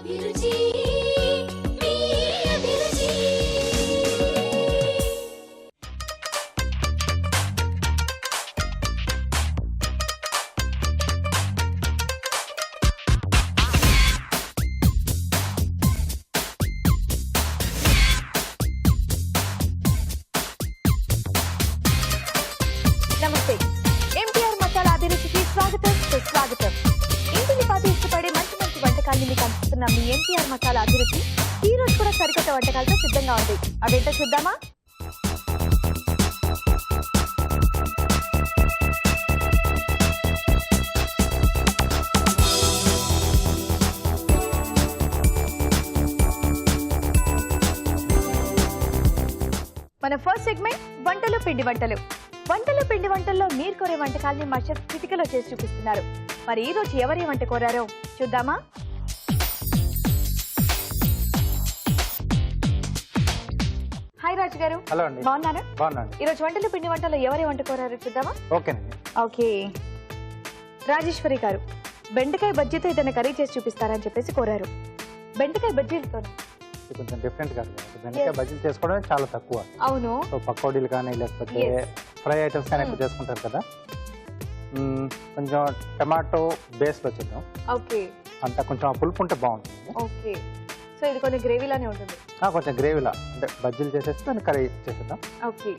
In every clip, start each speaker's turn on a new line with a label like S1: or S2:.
S1: నమస్తే ఎంటీఆర్ మసాలా అభిరుచికి స్వాగతం సుస్వాగతం. ఇంటిని పాటు ఇష్టపడే మంచి మంచి వంటకాన్ని మీకు అందిస్తున్న మీ ఎంటీఆర్ మసాలా అభిరుచి ఈ రోజు కూడా సరికొత్త వంటకాలతో సిద్ధంగా ఉంది. అవేంటో చూద్దామా? మన ఫస్ట్ సెగ్మెంట్ వంటలు పిండి వంటలు. వంటలు పిండి వంటల్లో మీరు కోరే వంటకాల్ని మా షెఫ్ చిటికలో చేసి చూపిస్తున్నారు. మరి ఈ రోజు ఎవరి వంట కోరారో చూద్దామా? హాయ్ రాజు గారు.
S2: హలో అండి.
S1: బాగున్నారా?
S2: బాగున్నాను.
S1: ఈ రోజు వంటలు పిండి వంటల్లో ఎవరి వంట కోరారో చూద్దామా?
S2: ఓకేనండి.
S1: ఓకే, రాజేశ్వరి గారు బెండకాయ బజ్జీతో ఏదైనా కర్రీ చేసి చూపిస్తారని చెప్పేసి కోరారు. బెండకాయ బజ్జీలతో
S2: కొంచెం డిఫరెంట్ గా బెండకాయ బజ్జీలు చేసుకోవడం చాలా తక్కువ.
S1: అవును.
S2: సో పకోడీలు కానీ లేకపోతే ఫ్రై ఐటమ్స్ కానీ ఎక్కువ చేసుకుంటారు కదా. కొంచెం టమాటో బేస్ లో చేద్దాం.
S1: ఓకే.
S2: అంత కొంచెం ఆ పులుపు ఉంటే బాగుంటుంది.
S1: ఓకే. సో ఇది కొంచెం గ్రేవీలానే ఉంటుంది.
S2: కొంచెం గ్రేవీలా అంటే బజ్జీలు చేసేసి దాన్ని కర్రీ చేసేద్దాం.
S1: ఓకే.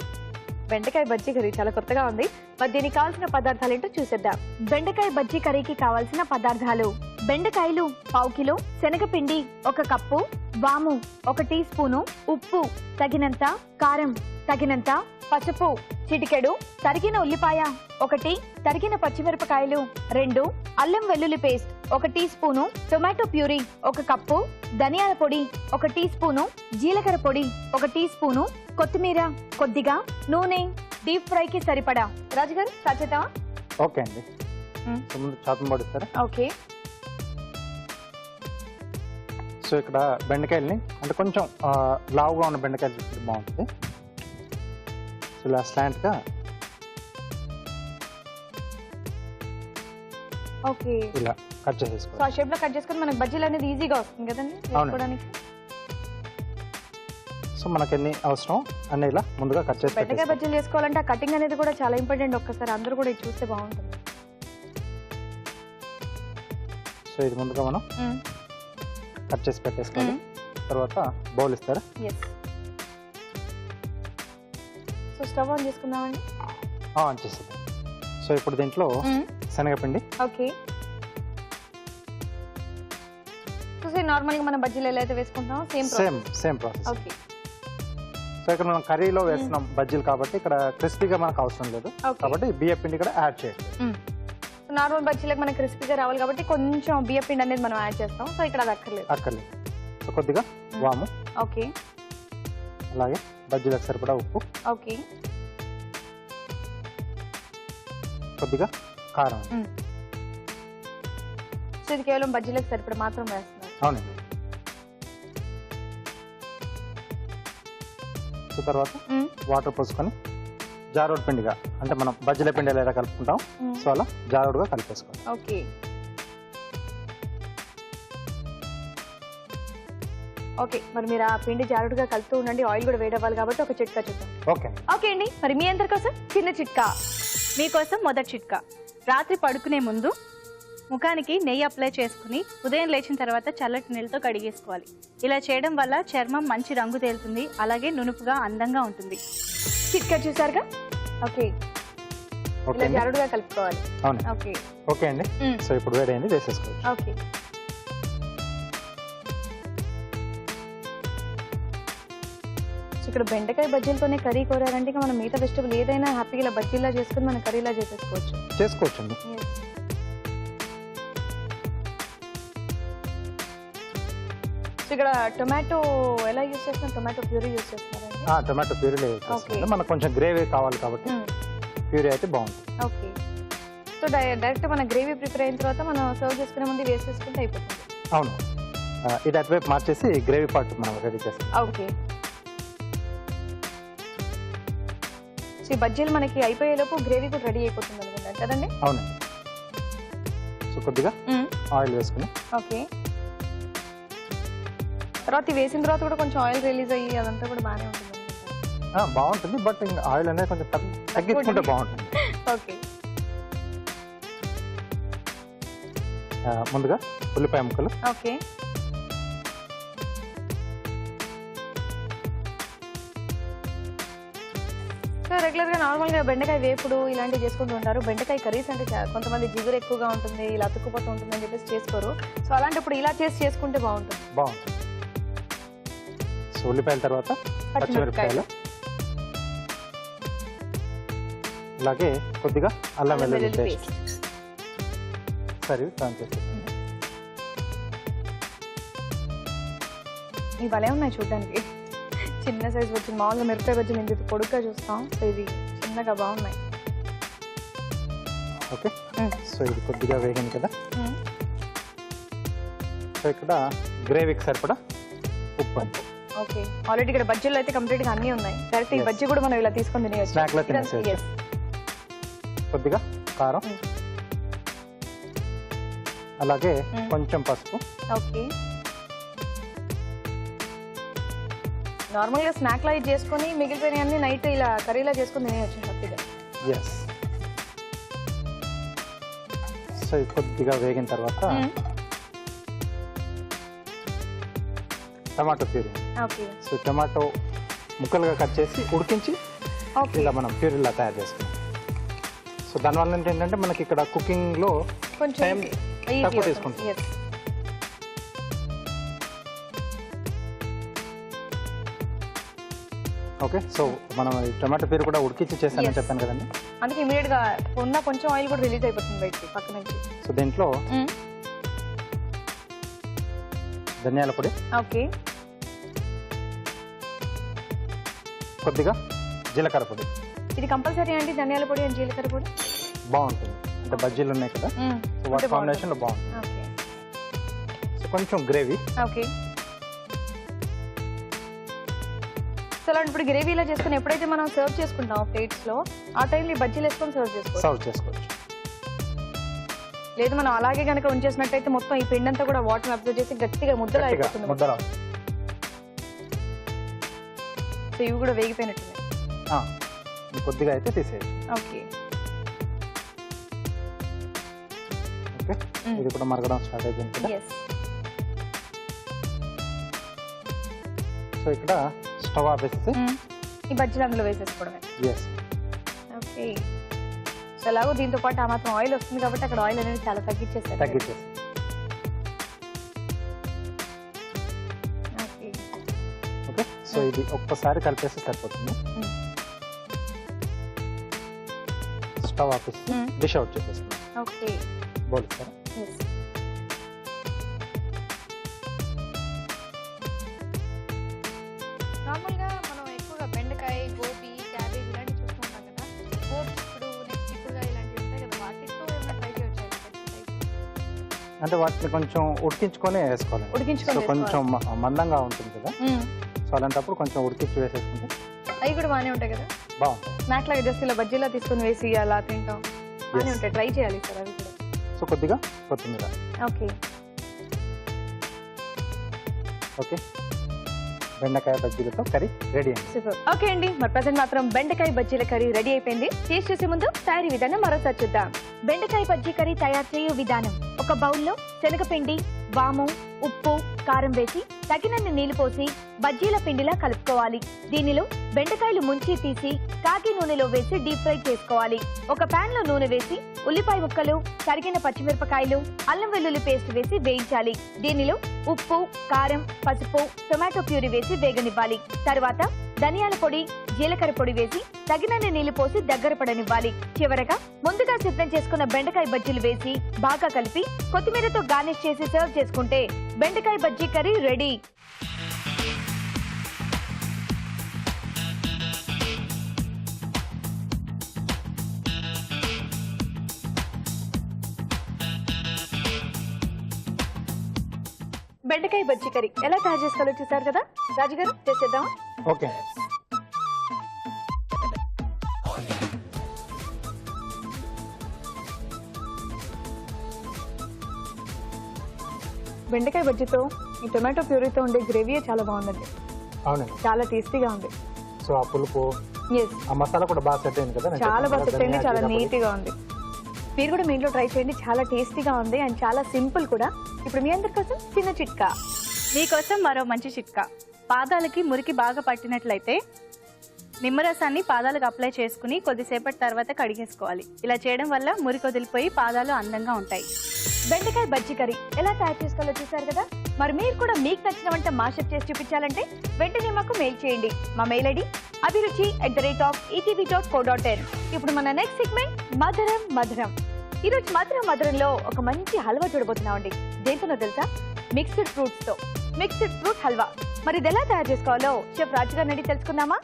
S1: బెండకాయ బజ్జీ కర్రీ చాలా కొత్తగా ఉంది. మరి దీనికి కావాల్సిన పదార్థాలు ఏంటో చూసేద్దాం. బెండకాయ బజ్జీ కర్రీకి కావాల్సిన పదార్థాలు: బెండకాయలు పావు కిలో, శనగపిండి 1 కప్పు, వాము 1 టీ స్పూను, ఉప్పు తగినంత, కారం తగినంత, పసుపు చిటికెడు, తరిగిన ఉల్లిపాయ 1, తరిగిన పచ్చిమిరపకాయలు 2, అల్లం వెల్లుల్లి paste 1 teaspoon, tomato puree 1 cup, ధనియాల పొడి 1 టీ స్పూను, జీలకర్ర పొడి 1 టీ స్పూను, కొత్తిమీర కొద్దిగా, నూనె, డీప్ ఫ్రైకి సరిపడా. రాజుగారు స్టార్ట్ చేద్దామా?
S2: ఓకే అండి. సో ముందు చాపం పొడిస్తారా?
S1: ఓకే.
S2: సో ఇక్కడ బెండకాయల్ని అంటే కొంచెం లావుగా ఉన్న బెండకాయలు తీసుకుంటే బాగుంటుంది. సో ఇలా స్లాంట్గా
S1: ఓకే
S2: ఇలా కట్
S1: సో
S2: చేసేసుకోవాలి.
S1: ఆ షేప్ లో కట్ చేసుకొని మనకి బజ్జీలు అనేది ఈజీగా వస్తుంది కదండి వేసుకోవడానికి.
S2: సో మనకి ఎన్ని అవసరం అన్ని ఇలా ముందుగా కట్ చేసి
S1: బెండకాయ బజ్జీలు చేసుకోవాలంటే ఆ కటింగ్ అనేది కూడా చాలా ఇంపార్టెంట్. ఒక్కసారి అందరూ కూడా ఇది చూస్తే బాగుంటుంది.
S2: సో ఇది ముందుగా మనం కట్ చేసి పెట్టేసుకోవాలి. తర్వాత బౌల్ ఇస్తారా?
S1: సో స్టవ్ ఆన్ చేసుకుందామండి.
S2: ఆన్ చేసేద్దాం. సో ఇప్పుడు దీంట్లో శనగపిండి.
S1: ఓకే. సో నార్మల్ గా మనం బజ్జీలు ఎలా అయితే వేసుకుంటామో
S2: సేమ్ ప్రాసెస్.
S1: ఓకే.
S2: సో ఇక్కడ మనం కర్రీలో వేస్తున్నాం బజ్జీలు కాబట్టి ఇక్కడ క్రిస్పీగా మనకు అవసరం లేదు కాబట్టి బియ్య పిండి కూడా యాడ్ చేయండి.
S1: నార్మల్ బజ్జీలకు మనకి క్రిస్పీగా రావాలి కాబట్టి కొంచెం బియ్య పిండి అనేది మనం యాడ్ చేస్తాం. సో ఇక్కడ అది అక్కర్లేదు.
S2: సో కొద్దిగా వాము.
S1: ఓకే.
S2: అలాగే బజ్జీలకు సరిపడా ఉప్పు.
S1: ఓకే.
S2: కొద్దిగా కారం.
S1: సో ఇది కేవలం బజ్జీలకు సరిపడా మాత్రం వేస్తున్నారు.
S2: అవునండి. సో తర్వాత వాటర్ పోసుకొని జారుడు పిండిగా అంటే మనం బజ్జీల పిండి ఎలా కలుపుకుంటాం సో అలా జారుడుగా కలిపేసుకోవాలి.
S1: ఓకే. ఓకే, మరి మీరు ఆ పిండి జారుడుగా కలుపుతూ ఉండండి. ఆయిల్ కూడా వేడవ్వాలి కాబట్టి ఒక చిట్కా చూద్దాం. ఓకే అండి, మరి మీ అందరి కోసం చిన్న చిట్కా.
S3: మీకోసం మొదటి చిట్కా: రాత్రి పడుకునే ముందు ముఖానికి నెయ్యి అప్లై చేసుకుని ఉదయం లేచిన తర్వాత చల్లటి నీళ్ళతో కడిగేసుకోవాలి. ఇలా చేయడం వల్ల చర్మం మంచి రంగు తేలుతుంది, అలాగే నునుపుగా అందంగా ఉంటుంది.
S1: చిట్కా చూసారుగా? ఓకే. ఇలా జారుడుగా కలుపుకోవాలి.
S2: ఓకే అండి. సో ఇప్పుడు వేడైంది, వేసేసుకోవాలి.
S1: ఓకే. ఇక్కడ బెండకాయ బజ్జీలతోనే కర్రీ కోరారంటే మనం మిగతా వెజిటబుల్ ఏదైనా హ్యాపీగా ఇలా బజ్జీలా చేసుకుని మనం కర్రీలా
S2: చేసుకోవచ్చండి.
S1: ఇక్కడ టొమాటో ఎలా యూస్ చేస్తున్నారు? టొమాటో ప్యూరీ యూస్ చేస్తున్నారా?
S2: టొమాటో ప్యూరీ మనకు కొంచెం గ్రేవీ కావాలి కాబట్టి ప్యూరీ అయితే బాగుంటుంది.
S1: ఓకే. సో డైరెక్ట్ మన గ్రేవీ ప్రిపేర్ అయిన తర్వాత మనం సర్వ్ చేసుకునే ముందు వేసేసుకుంటే అయిపోతుంది.
S2: అవును. ఇది అటువైపు మార్చేసి గ్రేవీ పార్ట్ మనం రెడీ చేస్తాం.
S1: ఓకే. సో ఈ బజ్జీలు మనకి అయిపోయేలోపు గ్రేవీ కూడా రెడీ అయిపోతుంది అనుకుంటాను కదండి?
S2: అవునండి. సో కొద్దిగా ఆయిల్ వేసుకుని
S1: ఓకే తర్వాత ఇవి వేసిన తర్వాత కూడా కొంచెం ఆయిల్ రిలీజ్ అయ్యి అదంతా కూడా బాగానే ఉంటుంది
S2: బాగుంటుంది, బట్ ఇంకా ఆయిల్ అనేది కొంచెం తగ్గించుకుంటే బాగుంటుంది.
S1: ఓకే.
S2: ముందుగా ఉల్లిపాయ ముక్కలు,
S1: ఓకే. సో రెగ్యులర్గా నార్మల్గా బెండకాయ వేపుడు ఇలాంటివి చేసుకుంటూ ఉంటారు. బెండకాయ కర్రీస్ అంటే కొంతమంది జిగురు ఎక్కువగా ఉంటుంది, ఇలా అతుక్కుపోతూ ఉంటుంది అని చెప్పేసి చేసుకోరు. సో అలాంటప్పుడు ఇలా చేసుకుంటే బాగుంటుంది.
S2: సో ఉల్లిపాయల తర్వాత పచ్చిమిరపకాయలు, అలాగే కొద్దిగా అల్లం వెల్లుల్లి పేస్ట్ సరే టర్న్ చేసేస్తాను.
S1: ఇవి భలే ఉన్నాయి చూడడానికి, చిన్న సైజు వచ్చింది. మామూలుగా మిరపకాయ బజ్జీలు ఇంత పొడుగ్గా చూస్తాం, సో ఇది చిన్నగా బాగున్నాయి.
S2: ఓకే. సో ఇది కొద్దిగా వేగింది కదా. సో ఇక్కడ గ్రేవీకి సరిపడా ఉప్పు అండి.
S1: ఓకే. ఆల్రెడీ ఇక్కడ బజ్జీలు అయితే కంప్లీట్గా అన్నీ ఉన్నాయి. డైరెక్ట్ ఈ బజ్జీ కూడా మనం ఇలా తీసుకొని తినేయచ్చు,
S2: స్నాక్ లో తినేసేయచ్చు. కొద్దిగా కారం, అలాగే కొంచెం పసుపు.
S1: ఓకే. నార్మల్గా స్నాక్ లా ఇది చేసుకొని మిగిలిపోయినవన్నీ నైట్ ఇలా కర్రీలా చేసుకొని తినేయచ్చు హ్యాపీగా.
S2: ఎస్. సో ఇది కొద్దిగా వేగిన తర్వాత tomato puree.
S1: Okay.
S2: So tomato ముక్కలుగా కట్ చేసి ఉడికించి ఇలా మనం ప్యూరీలా తయారు చేసుకున్నాం. సో దానివల్ల ఏంటంటే మనకి ఇక్కడ కుకింగ్లో
S1: కొంచెం
S2: టైం తక్కువ తీసుకుంటాం. ఓకే. సో మనం టమాటో ప్యూరీ కూడా ఉడికించి చేస్తానని చెప్పాను కదండి,
S1: అందుకే ఇమీడియట్ గా ఉన్న కొంచెం ఆయిల్ కూడా రిలీజ్ అయిపోతుంది బయటికి పక్క నుంచి.
S2: సో దీంట్లో ధనియాల పొడి,
S1: ఓకే,
S2: కొద్దిగా జీలకర్ర పొడి.
S1: ఇది కంపల్సరీ అండి, ధనియాల పొడి అండ్ జీలకర్ర పొడి
S2: బాగుంటుంది, అంటే బజ్జీలు ఉన్నాయి కదా, సో వాటి కాంబినేషన్ లో బాగుంటుంది.
S1: ఓకే.
S2: సో కొంచెం గ్రేవీ.
S1: ఓకే. సో అలాంటి ఇప్పుడు గ్రేవీలో చేసుకుని ఎప్పుడైతే మనం సర్వ్ చేసుకుంటాం ప్లేట్స్ లో, ఆ టైంలో బజ్జీలు వేసుకొని సర్వ్ చేసుకోవచ్చు. లేదు మనం అలాగే కనుక ఉంచేసినట్టయితే మొత్తం ఈ పిండి అంతా కూడా వాటర్ అబ్జర్వ్ చేసి గట్టిగా ముద్దలు అయిపోతుంది. సో ఇవి కూడా వేగిపోయినట్టు
S2: కొద్దిగా అయితే తీసేయచ్చు.
S1: ఓకే.
S2: ఓకే. ఇది కూడా మరగడం స్టార్ట్ అయిపోయింది కదా. సో ఇక్కడ స్టవ్ ఆపేసి
S1: ఈ బజ్జీలు అందులో వేసేసుకోవడమే.
S2: ఎస్.
S1: ఓకే. సో అలాగో దీంతో పాటు ఆ మాత్రం ఆయిల్ వస్తుంది కాబట్టి అక్కడ ఆయిల్ అనేది చాలా తగ్గించేస్తారు. ఓకే.
S2: ఓకే. సో ఇది ఒక్కసారి కలిపేస్తే సరిపోతుంది. స్టవ్ ఆపేసి డిష్ అవుట్ చేసేస్తాం.
S1: ఓకే.
S2: బౌల్ ఇస్తారా?
S1: నార్మల్గా మనం ఎక్కువగా బెండకాయ, గోబీ, క్యాబేజ్ ఇలాంటివి చూస్తూ ఉంటాం కదా. గోబీ ఇప్పుడు నెక్స్ట్ చిక్కుడుగా ఇలాంటివి ఉంటాయి కదా, వాటితో ఏమైనా ట్రై చేయొచ్చు?
S2: అంటే వాటిని కొంచెం ఉడికించుకొని వేసుకోవాలి. సో కొంచెం మందంగా ఉంటుంది కదా, సో అలాంటప్పుడు కొంచెం ఉడికించి వేసేసుకుంటే
S1: అవి కూడా బాగానే ఉంటాయి కదా,
S2: బాగుంటాయి.
S1: స్నాక్ లాగా జస్ట్ ఇలా బజ్జీలా తీసుకొని వేసి అలా తింటాం, బాగానే ఉంటాయి. ట్రై చేయాలి సార్ అవి కూడా.
S2: సో కొద్దిగా కొత్తిమీర.
S1: ఓకే.
S2: ఓకే. బెండకాయ బజ్జీలతో కర్రీ రెడీ అండి.
S1: సూపర్. ఓకే అండి, మరి ప్రజెంట్ మాత్రం బెండకాయ బజ్జీల కర్రీ రెడీ అయిపోయింది. టేస్ట్ చేసే ముందు తయారీ విధానం మరోసారి చూద్దాం. బెండకాయ బజ్జీ కర్రీ తయారు చేయు విధానం: ఒక బౌల్లో శనగపిండి, వాము, ఉప్పు, కారం వేసి తగినన్ని నీళ్లు పోసి బజ్జీల పిండిలా కలుపుకోవాలి. దీనిలో బెండకాయలు ముంచి తీసి కాగి నూనెలో వేసి డీప్ ఫ్రై చేసుకోవాలి. ఒక పాన్ లో నూనె వేసి ఉల్లిపాయ ముక్కలు, తరిగిన పచ్చిమిరపకాయలు, అల్లం వెల్లుల్లి పేస్ట్ వేసి వేయించాలి. దీనిలో ఉప్పు, కారం, పసుపు, టొమాటో ప్యూరీ వేసి వేగనివ్వాలి. తర్వాత ధనియాల పొడి, జీలకర్ర పొడి వేసి తగినన్ని నీళ్లు పోసి దగ్గర పడనివ్వాలి. చివరగా ముందుగా సిద్ధం చేసుకున్న బెండకాయ బజ్జీలు వేసి బాగా కలిపి కొత్తిమీరతో గార్నిష్ చేసి సర్వ్ చేసుకుంటే బెండకాయ బజ్జీ కర్రీ రెడీ. బెండకాయ బజ్జీ కర్రీ ఎలా తయారు చేసుకోవాలో చూసారు కదా. రాజుగారు చేసేద్దాం.
S2: ఓకే.
S1: బెండకాయ బజ్జీతో ఈ టొమాటో ప్యూరీతో ఉండే గ్రేవీ చాలా బాగుందండి.
S2: అవునండి,
S1: చాలా టేస్టీగా ఉంది.
S2: సో ఆ పులుపు
S1: ఎస్,
S2: ఆ మసాలా కూడా బాగా సెట్ అయింది కదా.
S1: చాలా బాగా సెట్ అయింది, చాలా నీట్గా ఉంది. మీరు కూడా మీ ఇంట్లో ట్రై చేయండి, చాలా టేస్టీగా ఉంది అండ్ చాలా సింపుల్ కూడా. ఇప్పుడు మీ అందరి కోసం చిన్న చిట్కా.
S3: మీకోసం మరో మంచి చిట్కా. పాదాలకి మురికి బాగా పట్టినట్లయితే నిమ్మరసాన్ని పాదాలకు అప్లై చేసుకుని కొద్దిసేపటి తర్వాత కడిగేసుకోవాలి. ఇలా చేయడం వల్ల మురికి వదిలిపోయి పాదాలు అందంగా ఉంటాయి.
S1: బెండకాయ బజ్జీ కర్రీ ఎలా తయారు చేసుకోవాలో చూసారు కదా. మరి మీరు కూడా మీకు నచ్చిన వంట మాస్టర్ చేసి చూపించాలంటే వెంటనే మాకు మెయిల్ చేయండి. మా మెయిల్ ఐడి abhiruchi@etv.co.in. ఇప్పుడు మన నెక్స్ట్ సెగ్మెంట్ మధురం మధురం. ఈరోజు మధురం మధురంలో ఒక మంచి హల్వా చూడబోతున్నామండి. దేంతోనో తెలుసా? మిక్స్డ్ ఫ్రూట్స్ తో మిక్స్డ్ ఫ్రూట్ హల్వా. మరి ఇది ఎలా తయారు చేసుకోవాలో షెఫ్ రాజు గారిని అడిగి తెలుసుకుందామా?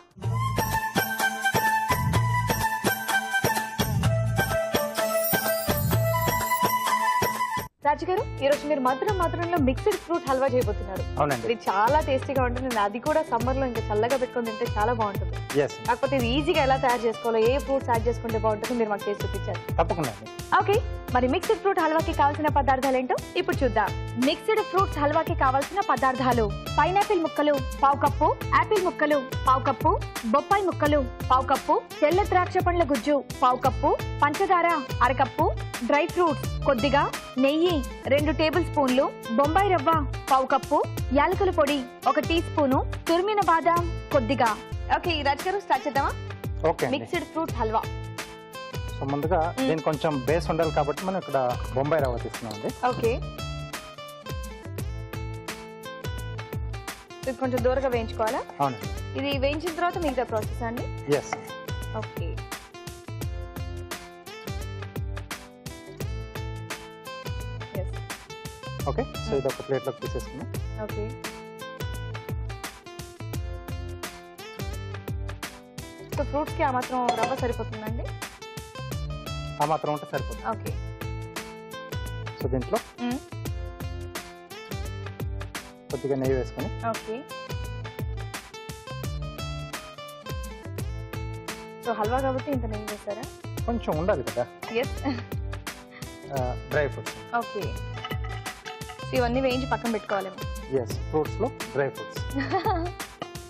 S1: రాజు గారు, ఈ రోజు మీరు మధురంలో మిక్స్డ్ ఫ్రూట్ హల్వా చేయబోతున్నారు.
S2: అవునండి,
S1: ఇది చాలా టేస్టీగా ఉంటుంది. అది కూడా సమ్మర్ లో ఇంకా చల్లగా పెట్టుకొని తింటే చాలా బాగుంటుంది. కాకపోతే ఇది ఈజీగా ఎలా తయారు చేసుకోవాలో, ఏ ఫ్రూట్స్ యాడ్ చేసుకుంటే బాగుంటుందో మీరు మాకు చేసి చూపించారు.
S2: తప్పకుండా.
S1: ఓకే, మరి మిక్స్డ్ ఫ్రూట్ హల్వాకి కావాల్సిన పదార్థాలు ఏంటో ఇప్పుడు చూద్దాం. మిక్స్డ్ ఫ్రూట్స్ హల్వాకి కావాల్సిన పదార్థాలు: పైనాపిల్ ముక్కలు 1/2 కప్పు, ఆపిల్ ముక్కలు 1/2 కప్పు, బొప్పాయి ముక్కలు 1/2 కప్పు, తెల్ల ద్రాక్ష పండ్ల గుజ్జు 1/2 కప్పు, పంచదార 1/2 కప్పు, డ్రై ఫ్రూట్స్ కొద్దిగా, నెయ్యి 2 టేబుల్ స్పూన్లు, బొంబాయి రవ్వ 1/2 కప్పు, యాలకుల పొడి 1 టీ స్పూను, తురిమిన బాదాం కొద్దిగా. ఓకే రాజు గారు, స్టార్ట్ చేద్దామా?
S2: Okay,
S1: mixed fruit halwa.
S2: So ముందుగా దీనికి కొంచెం బేస్ ఉండాలి కాబట్టి మనం ఇక్కడ బొంబాయి రవ్వ తీసుకున్నామండి.
S1: ఓకే, ఇది కొంచెం దూరంగా వేయించుకోవాలా?
S2: అవునండి.
S1: ఇది వేయించిన తర్వాత మిగతా ప్రాసెస్ అండి?
S2: ఎస్.
S1: ఓకే,
S2: ఓకే, సో ఇది ఒక ప్లేట్లోకి తీసేసుకున్నాం.
S1: ఓకే, సో ఫ్రూట్స్ కి ఆ మాత్రం రవ్వ సరిపోతుందండి?
S2: ఆ మాత్రం ఉంటే సరిపోతుంది.
S1: ఓకే,
S2: సో దీంట్లో కొద్దిగా నెయ్యి వేసుకొని.
S1: ఓకే, సో హల్వా కాబట్టి ఇంత నెయ్యి వేస్తారా?
S2: కొంచెం ఉండాలి కదా.
S1: Yes.
S2: Dry fruits.
S1: Okay, so ఇవన్నీ వేయించి పక్కన పెట్టుకోవాలేమో.
S2: ఎస్, ఫ్రూట్స్లో డ్రై ఫ్రూట్స్.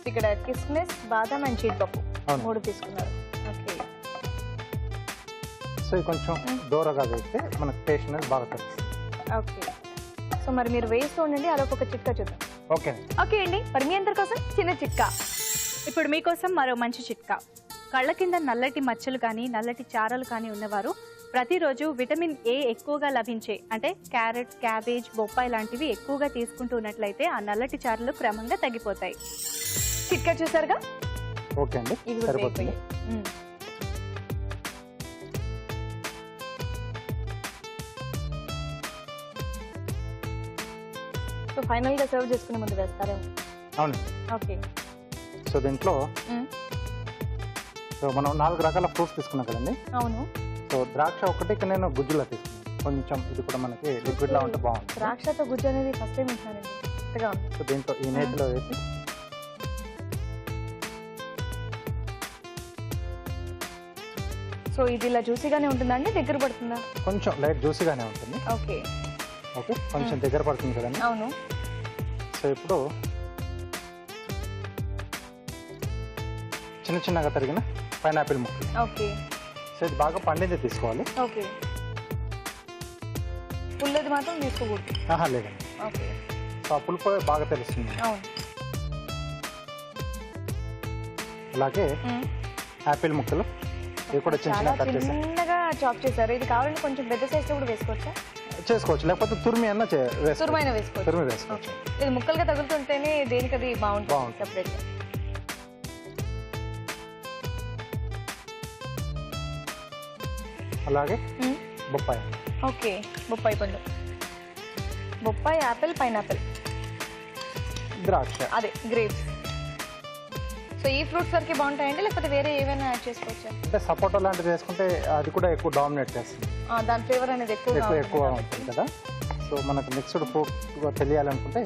S1: ఇక్కడ కిస్మిస్, బాదం అండ్ జీడిపప్పు
S2: అవును.
S1: 3 తీసుకున్నారు. ఓకే,
S2: సో ఇది కొంచెం దూరగా వేస్తే మనకు టేస్ట్ అనేది బాగా తెలుస్తుంది.
S1: ఓకే, సో మరి మీరు వేస్తూ ఉండండి, అదొక ఒక చిట్కా చూద్దాం.
S2: ఓకే.
S1: ఓకే అండి, మరి మీ అందరి కోసం చిన్న చిట్కా.
S3: ఇప్పుడు మీకోసం మరో మంచి చిట్కా. కళ్ళ కింద నల్లటి మచ్చలు కానీ నల్లటి చారలు కానీ ఉన్నవారు ప్రతిరోజు విటమిన్ ఏ ఎక్కువగా లభించే అంటే క్యారెట్, క్యాబేజ్, బొప్పాయి లాంటివి ఎక్కువగా తీసుకుంటూ ఉన్నట్లయితే ఆ నల్లటి చారలు క్రమంగా తగ్గిపోతాయి.
S1: చిట్కా చూసారుగా?
S2: ఓకే అండి,
S1: ఇది కూడా
S2: సరిపోతుంది.
S1: వేగిపోయాయి. సో ఫైనల్ గా సర్వ్ చేసుకునే ముందు వేస్తారేమో.
S2: అవునండి.
S1: ఓకే,
S2: సో దీంట్లో సో మనం 4 రకాల ఫ్రూట్స్ తీసుకున్నాం కదండి.
S1: అవును.
S2: సో ద్రాక్ష ఒకటి ఇక్కడ నేను గుజ్జులా తీసుకున్నాను. కొంచెం ఇది కూడా మనకి లిక్విడ్ లా ఉంటే బాగుంటుంది.
S1: ద్రాక్షతో గుజ్జు అనేది ఫస్ట్ టైం ఇచ్చానండి, కొత్తగా ఉంది.
S2: సో దీంట్లో ఈ నేతిలో వేసి
S1: సో ఇది ఇలా జ్యూసీగానే ఉంటుందండి, దగ్గర పడుతుందా?
S2: కొంచెం లైట్ జ్యూసీగానే ఉంటుంది.
S1: ఓకే,
S2: ఓకే, కొంచెం దగ్గర పడుతుంది కదండి.
S1: అవును.
S2: సో ఇప్పుడు చిన్నగా తరిగిన పైనాపిల్ ముక్కలు.
S1: ఓకే,
S2: సో ఇది బాగా పండింది తీసుకోవాలి.
S1: ఓకే, పుల్లది మాత్రం తీసుకోకూడదు.
S2: ఆహా, లేదండి.
S1: ఓకే,
S2: సో ఆ పులుపు బాగా తెలుస్తుంది.
S1: అవును.
S2: అలాగే యాపిల్ ముక్కలు, ఇవి కూడా
S1: చాలా
S2: కట్ చేసి
S1: చిన్నగా చాప్ చేశారు. ఇది కావాలంటే కొంచెం పెద్ద సైజ్ లో కూడా వేసుకోవచ్చా?
S2: చేసుకోవచ్చు, లేకపోతే తురిమి అన్న
S1: తురుమైన వేసుకోవచ్చు.
S2: తురిమి వేసుకోవచ్చు.
S1: ఇది ముక్కలుగా తగులుతుంటేనే దేనికది బాగుంటుంది సెపరేట్ గా.
S2: అలాగే బొప్పాయి.
S1: ఓకే, బొప్పాయి పండు, బొప్పాయి, యాపిల్, పైనాపిల్,
S2: ద్రాక్ష,
S1: అదే గ్రేప్స్. సో ఈ ఫ్రూట్స్ వరకు బాగుంటాయండి, లేకపోతే వేరే ఏమైనా యాడ్ చేసుకోవచ్చా?
S2: అంటే సపోటా లాంటిది వేసుకుంటే అది కూడా ఎక్కువ డామినేట్ చేస్తుంది.
S1: దాని ఫ్లేవర్ అనేది
S2: ఎక్కువ ఉంటుంది కదా. సో మనకు మిక్స్డ్ ఫ్రూట్ తెలియాలనుకుంటే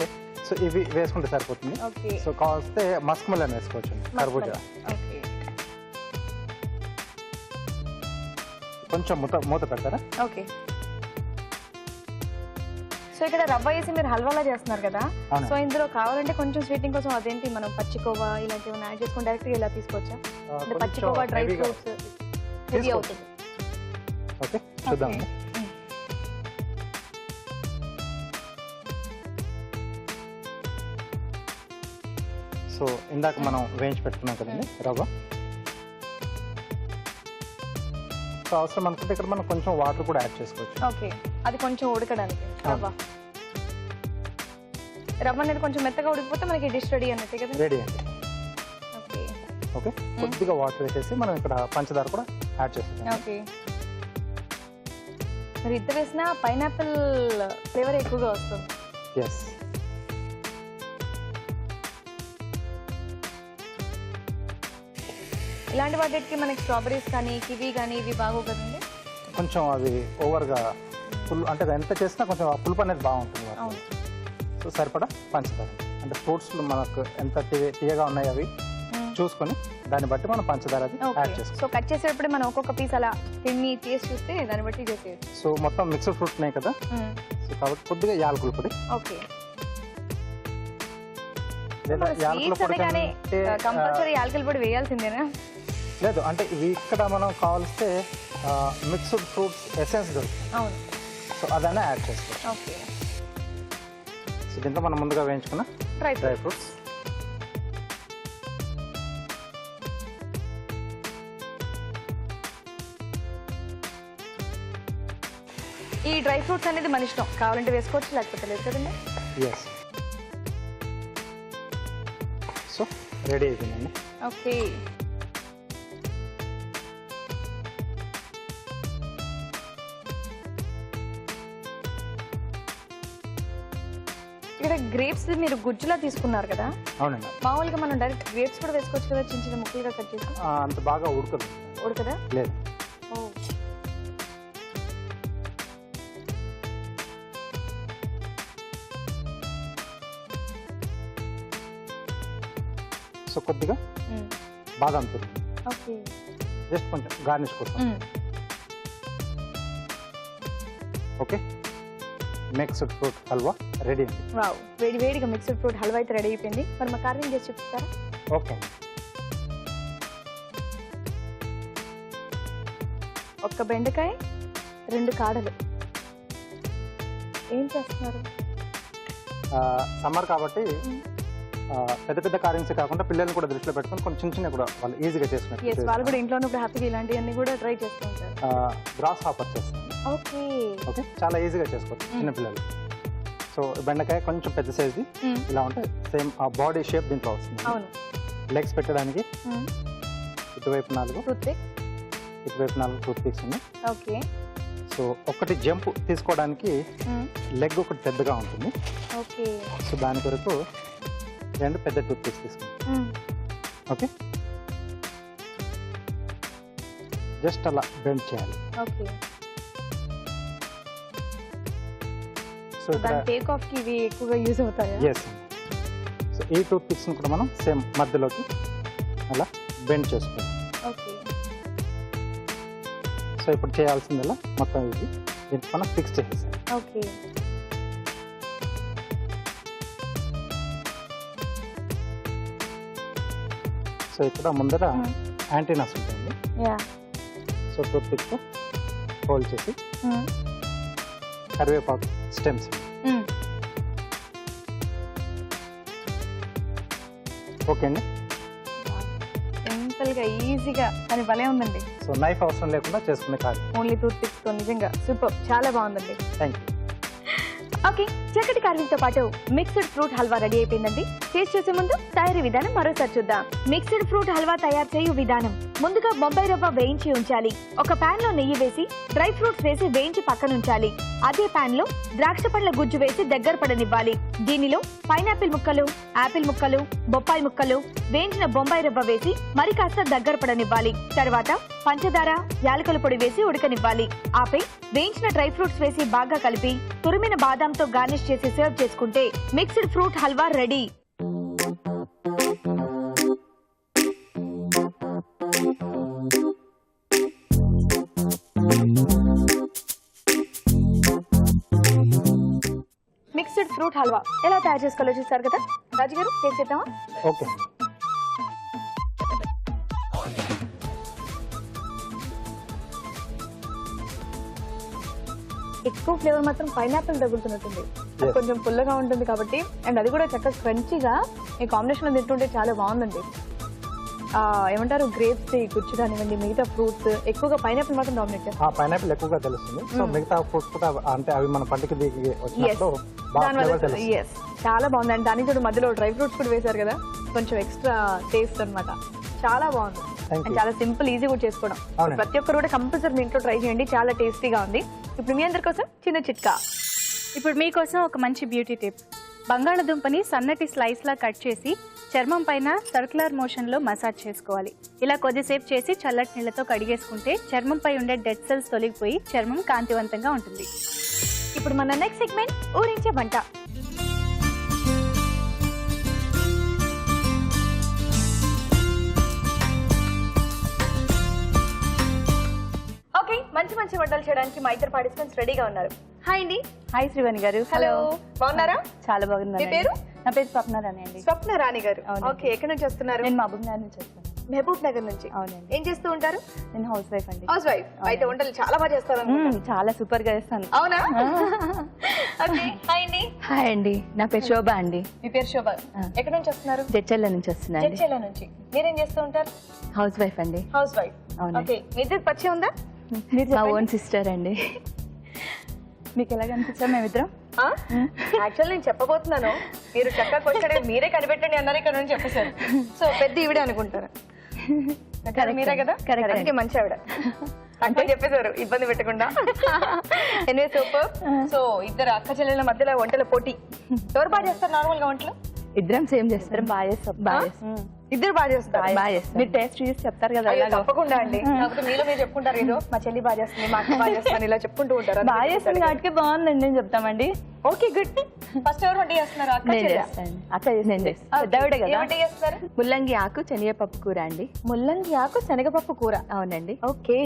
S2: సో ఇవి వేసుకుంటే సరిపోతుంది.
S1: ఓకే,
S2: సో కావలిస్తే మస్క్ మిలన్ వేసుకోవచ్చు, కర్బూజా.
S1: ఓకే,
S2: కొంచెం మూత పెడతారా?
S1: ఓకే. సో సో ఇక్కడ రవ్వ వేసి మీరు హల్వాలా చేస్తున్నారు కదా,
S2: అవును.
S1: సో ఇందులో కావాలంటే కొంచెం స్వీటింగ్ కోసం అదేంటి మనం పచ్చికోవా ఇలాంటివి ఏమైనా యాడ్ చేసుకొని డైరెక్ట్ గా ఇలా తీసుకోవచ్చా? అంటే
S2: కొంచెం
S1: పచ్చికోవా డ్రై
S2: heavy గా
S1: ఫ్రూట్స్ హెవీ
S2: తీసుకోవచ్చు.
S1: అవుతుంది.
S2: ఓకే చూద్దాం.
S1: Okay.
S2: సో ఇందాక మనం వేయించి పెట్టుకున్నాం కదండి రవ్వ. సో అవసరం అనుకుంటే ఇక్కడ మనం కొంచెం వాటర్ కూడా యాడ్ చేసుకోవచ్చు.
S1: ఓకే, అది కొంచెం ఉడకడానికి రవ్వ. రవ్వ అనేది కొంచెం మెత్తగా ఉడికిపోతే మనకి డిష్ రెడీ అన్నట్టే కదా.
S2: రెడీ అండి.
S1: ఓకే
S2: ఓకే కొద్దిగా వాటర్ వేసేసి మనం ఇక్కడ పంచదార కూడా యాడ్ చేసేద్దాం.
S1: ఓకే, మరి ఇంత వేసినా పైనాపిల్ ఫ్లేవర్ ఎక్కువగా వస్తుంది.
S2: ఎస్.
S1: ఇలాంటి వాటికి మనకి స్ట్రాబెరీస్ కానీ కివీ కానీ ఇవి బాగోవు కదండి.
S2: కొంచెం అవి ఓవర్గా అంటే ఎంత చేసినా కొంచెం ఆ పులుపు అనేది బాగుంటుంది వాటిలో.
S1: అవును.
S2: సో సరిపడా పంచదార అంటే ఫ్రూట్స్ మనకు ఎంత తీయగా ఉన్నాయి అవి చూసుకొని దాన్ని బట్టి మనం పంచదార అది యాడ్ చేసుకోవాలి.
S1: సో కట్ చేసేటప్పుడు మనం ఒక్కొక్క పీస్ అలా తిని టేస్ట్ చూస్తే దాన్ని బట్టి చేసేయచ్చు.
S2: సో మొత్తం మిక్స్డ్ ఫ్రూట్స్ ఉన్నాయి కదా, సో కాబట్టి కొద్దిగా యాలకుల పొడి
S1: ఓకే.
S2: లేదా యాలకుల పొడి కంటే
S1: కంపల్సరీ యాలకుల పొడి వేయాల్సిందేనా?
S2: లేదు అంటే ఇవి ఇక్కడ మనం కావాల్స్తే మిక్స్డ్ ఫ్రూట్స్ ఎసెన్స్ దొరుకుతుంది.
S1: అవును.
S2: సో అదనే యాడ్ చేసుకోవాలి.
S1: ఓకే.
S2: సో దీంట్లో మనం ముందుగా వేయించుకున్న
S1: డ్రై
S2: డ్రై ఫ్రూట్స్
S1: ఈ డ్రై ఫ్రూట్స్ అనేది మన ఇష్టం, కావాలంటే వేసుకోవచ్చు లేకపోతే లేదు కదండి.
S2: ఎస్. సో రెడీ అయిపోయిందండి.
S1: ఓకే. ఇక్కడ గ్రేప్స్ మీరు గుజ్జులా తీసుకున్నారు కదా,
S2: అవునండి.
S1: మామూలుగా మనం డైరెక్ట్ గ్రేప్స్ కూడా వేసుకోవచ్చు కదా, చిన్న చిన్న ముక్కలుగా కట్ చేసి.
S2: అంత బాగా ఉడకదు.
S1: ఉడకదా?
S2: లేదు.
S1: ఓ.
S2: సో కొద్దిగా బాదం తురుము
S1: ఓకే.
S2: జస్ట్ కొంచెం గార్నిష్ కోసం. Okay mixed fruit halwa ready అండి.
S1: వావ్, వేడి వేడిగా మిక్స్డ్ ఫ్రూట్ హల్వా అయితే రెడీ అయిపోయింది. మరి మా కార్వింగ్ చేసి చూపిస్తారా?
S2: ఓకే.
S1: ఒక్క బెండకాయ 2 కాడలు. ఏం చేస్తున్నారు?
S2: సమ్మర్ కాబట్టి పెద్ద పెద్ద కార్వింగ్స్ కాకుండా పిల్లల్ని కూడా దృష్టిలో పెట్టుకొని కొన్ని చిన్న చిన్న కూడా వాళ్ళు ఈజీగా చేసుకున్నారు.
S1: వాళ్ళు కూడా ఇంట్లో ఉన్నప్పుడు హ్యాపీగా ఇలాంటివన్నీ కూడా ట్రై చేస్తూ ఉంటారు.
S2: గ్రాస్ హాపర్ చేస్తాను.
S1: ఓకే.
S2: ఓకే చాలా ఈజీగా చేసుకోవచ్చు చిన్నపిల్లలు. సో బెండకాయ కొంచెం పెద్ద సైజు ఇలా ఉంటే సేమ్ ఆ బాడీ షేప్ దీంట్లో వస్తుంది.
S1: అవును.
S2: లెగ్స్ పెట్టడానికి ఇటువైపు 4
S1: టూత్పిక్,
S2: ఇటువైపు 4 టూత్ పిక్స్ ఉన్నాయి.
S1: ఓకే.
S2: సో ఒకటి జంప్ తీసుకోవడానికి లెగ్ ఒకటి పెద్దగా ఉంటుంది.
S1: ఓకే.
S2: సో దాని కొరకు 2 పెద్ద టూత్ పిక్స్ తీసుకుంటాం. ఓకే జస్ట్ అలా బెండ్ చేయాలి.
S1: ఓకే.
S2: సో ఇక్కడ
S1: టేక్ ఆఫ్ కి ఇవి ఎక్కువగా యూజ్ అవుతాయి.
S2: ఎస్. సో ఈ టూత్ పిక్స్ కూడా మనం సేమ్ మధ్యలోకి అలా బెండ్ చేసుకోవాలి.
S1: ఓకే.
S2: సో ఇప్పుడు చేయాల్సిందల్లా మొత్తం ఇది దీనికి మనం ఫిక్స్ చేసేసాం.
S1: ఓకే.
S2: సో ఇక్కడ ముందర యాంటీనాస్ ఉంటుంది.
S1: Yeah.
S2: So toothpick hold చేసి కరివేపాకు స్టెమ్స్ ఓకే అండి.
S1: సింపుల్ గా ఈజీగా కానీ భలే ఉందండి.
S2: సో నైఫ్ అవసరం లేకుండా చేసుకునే కాదు,
S1: ఓన్లీ టూత్ పిక్స్ తో. నిజంగా సూపర్, చాలా బాగుందండి.
S2: Thank you.
S1: ఓకే, చక్కటి కార్వింగ్ తో పాటు మిక్స్డ్ ఫ్రూట్ హల్వా రెడీ అయిపోయిందండి. టేస్ట్ చేసే ముందు తయారీ విధానం మరోసారి చూద్దాం. మిక్స్డ్ ఫ్రూట్ హల్వా తయారు చేయు విధానం: ముందుగా బొంబాయి రవ్వ వేయించి ఉంచాలి. ఒక పాన్ లో నెయ్యి వేసి డ్రై ఫ్రూట్స్ వేసి వేయించి పక్కన ఉంచాలి. అదే పాన్ లో ద్రాక్ష పండ్ల గుజ్జు వేసి దగ్గర పడనివ్వాలి. దీనిలో పైనాపిల్ ముక్కలు, ఆపిల్ ముక్కలు, బొప్పాయి ముక్కలు, వేయించిన బొంబాయి రవ్వ వేసి మరి కాస్త దగ్గర పడనివ్వాలి. తర్వాత పంచదార, యాలకుల పొడి వేసి ఉడకనివ్వాలి. ఆపై వేయించిన డ్రై ఫ్రూట్స్ వేసి బాగా కలిపి తురిమిన బాదాంతో గార్నిష్ చేసి సర్వ్ చేసుకుంటే mixed fruit halwa ready. Fruit halwa ఎలా తయారు చేసుకోవాలో చూస్తారు కదా. రాజు గారు టేస్ట్ చేద్దామా?
S2: ఓకే.
S1: ఎక్కువ ఫ్లేవర్ మాత్రం పైనాపిల్ తగులుతున్నట్టుంది. అది కొంచెం పుల్లగా ఉంటుంది కాబట్టి, అండ్ అది కూడా చక్కగా క్రంచీగా ఈ కాంబినేషన్ లో తింటుంటే చాలా బాగుందండి. ఏమంటారు, గ్రేప్స్ గుజ్జు కానివ్వండి, మిగతా ఫ్రూట్స్ ఎక్కువగా పైనాపిల్ మాత్రం డామినేట్ చేస్తారు.
S2: పైనాపిల్ ఎక్కువగా తెలుస్తుంది. సో మిగతా ఫ్రూట్స్ కూడా అంటే అవి మన పంటకి దిగి వచ్చినప్పుడు బాగా flavor తెలుస్తుంది.
S1: చాలా బాగుంది. అండ్ దానికి కూడా మధ్యలో డ్రై ఫ్రూట్స్ కూడా వేశారు కదా, కొంచెం ఎక్స్ట్రా టేస్ట్ అన్నమాట. చాలా బాగుంది.
S2: Thank you.
S1: అండ్ చాలా సింపుల్, ఈజీ కూడా చేసుకోవడం.
S2: అవునండి.
S1: ప్రతి ఒక్కరు కూడా కంపల్సరీ మీ ఇంట్లో ట్రై చేయండి, చాలా టేస్టీగా ఉంది. ఇప్పుడు మీ అందరి కోసం చిన్న చిట్కా.
S3: ఇప్పుడు మీకోసం ఒక మంచి బ్యూటీ టిప్. బంగాళదుంపని సన్నటి స్లైస్లా కట్ చేసి చర్మం పైన సర్క్యులర్ మోషన్లో మసాజ్ చేసుకోవాలి. ఇలా కొద్దిసేపు చేసి చల్లటి నీళ్ళతో కడిగేసుకుంటే చర్మంపై ఉండే డెడ్ సెల్స్ తొలగిపోయి చర్మం కాంతివంతంగా ఉంటుంది.
S1: ఇప్పుడు మన నెక్స్ట్ సెగ్మెంట్ ఊరించే వంట. ఓకే, మంచి మంచి వంటలు చేయడానికి మా ఇద్దరు పార్టిసిపెంట్స్ రెడీగా ఉన్నారు. హాయ్ అండి.
S4: హాయ్ శ్రీవాణి గారు.
S1: హలో, బాగున్నారా?
S4: చాలా బాగున్నాను.
S1: మీ పేరు?
S4: నా పేరు స్వప్న రాణి అండి.
S1: స్వప్న రాణి గారు.
S4: అవునండి.
S1: ఓకే, ఎక్కడి నుంచి వస్తున్నారు?
S4: నేను మహబూబ్ నగర్ నుంచి వస్తాను.
S1: మహబూబ్ నగర్ నుంచి.
S4: అవునండి.
S1: ఏం చేస్తూ ఉంటారు?
S4: నేను హౌస్ వైఫ్ అండి.
S1: House wife. అయితే వంటలు చాలా బాగా చేస్తారు.
S4: చాలా సూపర్ గా చేస్తాను.
S1: అవునా? ఓకే, హాయ్ అండి.
S4: హాయ్ అండి, నా పేరు శోభ అండి.
S1: మీ పేరు శోభ. ఎక్కడి నుంచి వస్తున్నారు?
S4: జడ్చర్ల నుంచి వస్తున్నాను.
S1: జడ్చర్ల నుంచి. మీరేం చేస్తూ ఉంటారు?
S4: హౌస్ వైఫ్ అండి.
S1: House wife.
S4: అవునండి.
S1: ఓకే, మీ ఇద్దరికి పరిచయం ఉందా?
S4: మా ఓన్ సిస్టర్ అండి. మీకు ఎలా కనిపిస్తాం మేమిద్దరం?
S1: యాక్చువల్ నేను చెప్పబోతున్నాను, మీరు చక్కగా క్వశ్చన్ మీరే కనిపెట్టండి అన్నారు, ఇక్కడ నుంచి చెప్పేశారు. సో పెద్ద ఈవిడే అనుకుంటారు. మీరే కదా? అందుకే మంచి ఆవిడ అంటే చెప్పేశారు, ఇబ్బంది పెట్టకుండా. Anyway super. సో ఇద్దరు అక్క చెల్లెల మధ్యలో వంటల పోటీ. ఎవరు బాగా చేస్తారు నార్మల్ గా వంటలు?
S4: ఇద్దరం సేమ్ చేస్తాం. బాగా చేస్తాం. బాగా చేస్తాం.
S1: ఇద్దరు బాగా చేస్తారు.
S4: బాగా చేస్తాం. మీరు టేస్ట్ చూసి చెప్తారు కదా.
S1: అయ్యో, తప్పకుండా అండి. కాకపోతే మీలో మీరు చెప్పుకుంటారు, ఏదో మా చెల్లి బాగా చేస్తుంది, మా అక్క బాగా చేస్తుంది, ఇలా చెప్పుకుంటూ ఉంటారు.
S4: బాగా చేస్తుంది కాబట్టి బాగుందండి నేను చెప్తామండి.
S1: Okay, good. ఫస్ట్ ఎవరు వంట చేస్తున్నారు? అక్క
S4: నేను
S1: చెల్లి?
S4: చేస్తాను. అక్క నేను చేస్తాను. పెద్దవిడే
S1: ఏ
S4: కదా.
S1: వంట చేస్తారు?
S4: ముల్లంగి ఆకు శనగపప్పు కూర అండి.
S1: ముల్లంగి ఆకు శనగపప్పు కూర.
S4: అవునండి.
S1: ఓకే,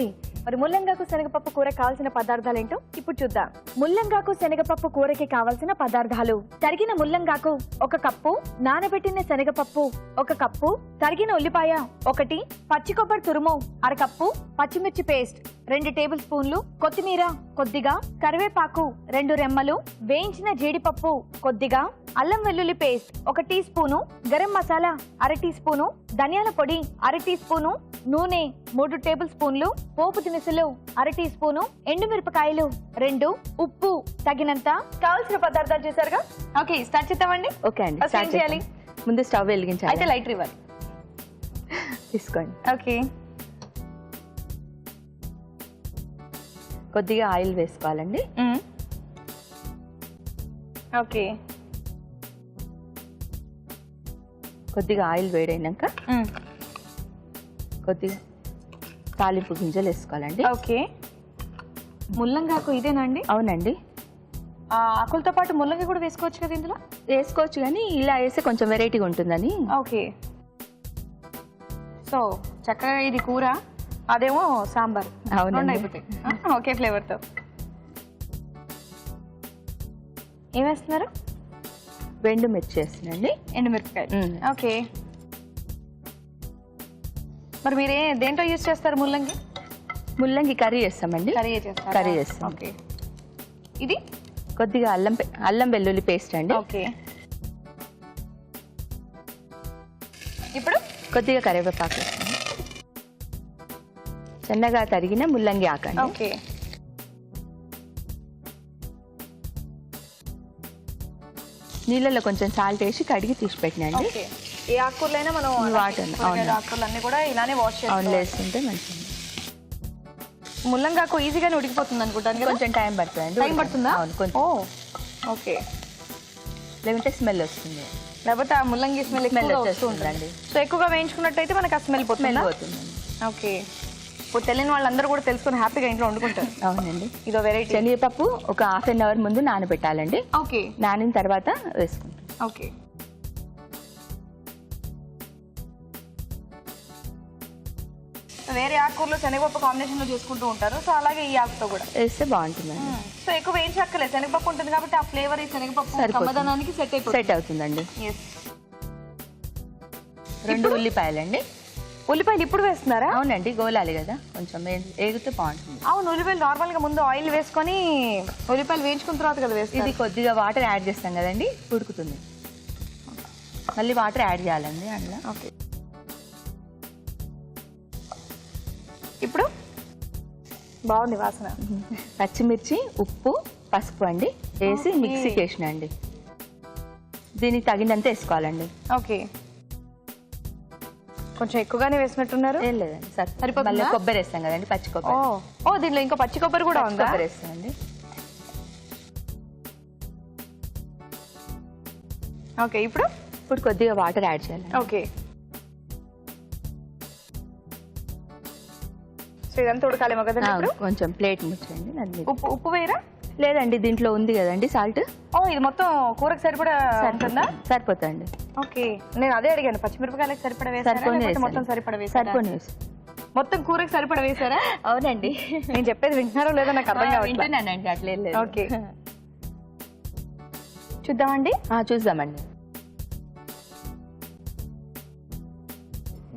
S1: మరి ముల్లంగాకు శనగపప్పు కూర కావాల్సిన పదార్థాలు ఏంటో ఇప్పుడు చూద్దాం. ముల్లంగాకు శనగపప్పు కూరకి కావాల్సిన పదార్థాలు: తరిగిన ముల్లంగాకు 1 కప్పు, నానబెట్టిన శనగపప్పు 1 కప్పు, తరిగిన ఉల్లిపాయ 1, పచ్చి కొబ్బరి తురుము 1/2 కప్పు, పచ్చిమిర్చి పేస్ట్ 2 టేబుల్ స్పూన్లు, కొత్తిమీర కొద్దిగా, కరివేపాకు 2 రెమ్మలు, వేయించిన జీడిపప్పు కొద్దిగా, అల్లం వెల్లుల్లి paste 1 teaspoon, garam masala 1/2 teaspoon, ధనియాల పొడి 1/2 టీ స్పూను, నూనె 3 టేబుల్ స్పూన్లు, పోపు దినుసులు 1/2 టీ స్పూను, ఎండుమిరపకాయలు 2, ఉప్పు తగినంత. కావాల్సిన పదార్థాలు చూసారుగా. ఓకే, స్టార్ట్ చేద్దామండి.
S4: ఓకే అండి,
S1: అసలు ఏం చేయాలి?
S4: ముందు స్టవ్ వెలిగించాలి.
S1: అయితే లైటర్ ఇవ్వాలి.
S4: తీసుకోండి.
S1: ఓకే,
S4: కొద్దిగా ఆయిల్ వేసుకోవాలండి.
S1: ఓకే,
S4: కొద్దిగా ఆయిల్ వేడైనాక కొద్దిగా తాలింపు గింజలు వేసుకోవాలండి.
S1: ఓకే. ముల్లంగాకు ఇదేనా అండి?
S4: అవునండి.
S1: ఆకులతో పాటు ముల్లంగి కూడా వేసుకోవచ్చు కదా ఇందులో?
S4: వేసుకోవచ్చు, కానీ ఇలా వేస్తే కొంచెం వెరైటీగా ఉంటుందని.
S1: ఓకే. సో చక్కగా ఇది కూర, అదేమో సాంబార్.
S4: అవునండి.
S1: అయిపోతాయి ఒకే ఫ్లేవర్తో. ఏం వేస్తున్నారు?
S4: వెండు మిర్చి వేస్తున్నాండి.
S1: ఎండుమిరపకాయలు. ఓకే. మరి మీరే దేంట్లో యూజ్ చేస్తారు ముల్లంగి?
S4: ముల్లంగి కర్రీ చేస్తామండి.
S1: కర్రీ చేస్తారు.
S4: కర్రీ చేస్తాం.
S1: ఓకే. ఇది
S4: కొద్దిగా అల్లం వెల్లుల్లి పేస్ట్ అండి.
S1: ఓకే. ఇప్పుడు
S4: కొద్దిగా కరివేపాకు వేస్తాం. చిన్నగా తరిగిన ముల్లంగి ఆకండి.
S1: ఓకే.
S4: నీళ్ళలో కొంచెం సాల్ట్ వేసి కడిగి తీసి పెట్టినండి.
S1: ఓకే. ఏ ఆకుకూరలైనా మనం
S4: వాటర్
S1: ఆకుకూరలన్నీ కూడా ఇలానే వాష్
S4: అవును
S1: చేసుకోవాలి.
S4: వేసుకుంటే మంచిది.
S1: ముల్లంగాకు ఈజీగానే ఉడికిపోతుంది అనుకుంటాను కదా.
S4: కొంచెం టైం పడుతుందండి.
S1: టైం పడుతుందా?
S4: అవును, కొంచెం.
S1: ఓకే.
S4: లేకుంటే స్మెల్ వస్తుంది.
S1: లేకపోతే ఆ ముల్లంగి స్మెల్ ఎక్కువగా వస్తూ ఉంటుంది.
S4: వచ్చేస్తుందండి.
S1: సో ఎక్కువగా వేయించుకున్నట్టయితే మనకు ఆ స్మెల్
S4: స్మెల్
S1: పోతుంది.
S4: పోతుందండి.
S1: ఓకే. ఇప్పుడు తెలియని వాళ్ళందరూ కూడా తెలుసుకొని హ్యాపీగా ఇంట్లో వండుకుంటారు.
S4: అవునండి.
S1: ఇదో వెరైటీ.
S4: శనగపప్పు ఒక ½ అన్ అవర్ ముందు నానబెట్టాలండి.
S1: ఓకే.
S4: నానిన తర్వాత వేసుకుంటాం.
S1: ఓకే. వేరే ఆకుకూరలో శనగపప్పు కాంబినేషన్ లో చేసుకుంటూ ఉంటారు, సో అలాగే ఈ ఆకుతో కూడా
S4: వేస్తే బాగుంటుందండి.
S1: సో ఎక్కువ వేయించక్కర్లేదు, శనగపప్పు ఉంటుంది కాబట్టి ఆ ఫ్లేవర్ ఈ శనగపప్పు
S4: సరిపోతుంది.
S1: కమ్మదనానికి సెట్ అయిపోతుంది.
S4: సెట్ అవుతుందండి.
S1: Yes.
S4: 2 ఉల్లిపాయలండి.
S1: ఉల్లిపాయలు ఇప్పుడు వేస్తున్నారా?
S4: అవునండి, గోలాలి కదా, కొంచెం ఏగితే బాగుంటుంది.
S1: అవును, ఉల్లిపాయలు నార్మల్ గా ముందు ఆయిల్ వేసుకొని ఉల్లిపాయలు వేయించుకున్న తర్వాత కదా వేస్తారు.
S4: ఇది కొద్దిగా వాటర్ యాడ్ చేస్తాం కదండి, ఉడుకుతుంది. మళ్ళీ వాటర్ యాడ్ చేయాలండి అందులో.
S1: ఓకే, ఇప్పుడు బాగుంది వాసన.
S4: పచ్చిమిర్చి, ఉప్పు, పసుపు అండి వేసి
S1: Okay.
S4: మిక్సీకి వేసినండి. దీనికి తగినంత వేసుకోవాలండి.
S1: ఓకే, కొంచెం ఎక్కువగానే వేసినట్టున్నారు.
S4: ఏం లేదండి,
S1: సరిపోతుందా?
S4: మళ్ళీ కొబ్బరి వేస్తాం కదండి, పచ్చి కొబ్బరి.
S1: ఓ దీంట్లో ఇంకా పచ్చి కొబ్బరి కూడా
S4: పచ్చి
S1: ఉందా?
S4: కొబ్బరి వేస్తామండి.
S1: ఓకే, ఇప్పుడు
S4: కొద్దిగా వాటర్ యాడ్ చేయాలి.
S1: ఓకే, సో ఇదంతా ఉడకాలేమో కదండి ఇప్పుడు?
S4: కొంచెం ప్లేట్ ముచ్చండి దాని మీద.
S1: ఉప్పు వేయరా?
S4: లేదండి, దీంట్లో ఉంది కదండి సాల్ట్.
S1: ఓ ఇది మొత్తం కూరకు సరిపడా ఉంటుందా?
S4: సరిపోతుందండి.
S1: ఓకే, నేను అదే అడిగాను, పచ్చిమిరపకాయలకు సరిపడా వేసారా
S4: సరిపోని
S1: లేకపోతే
S4: వేసాను.
S1: మొత్తం సరిపడా వేసారా?
S4: సరిపోని వేసి.
S1: మొత్తం కూరకు సరిపడా వేసారా?
S4: అవునండి,
S1: నేను చెప్పేది వింటున్నారో లేదో నాకు అర్థం కావట్లేదు.
S4: వింటున్నానండి, అట్లే లేదు.
S1: ఓకే, చూద్దామండి.
S4: చూద్దామండి.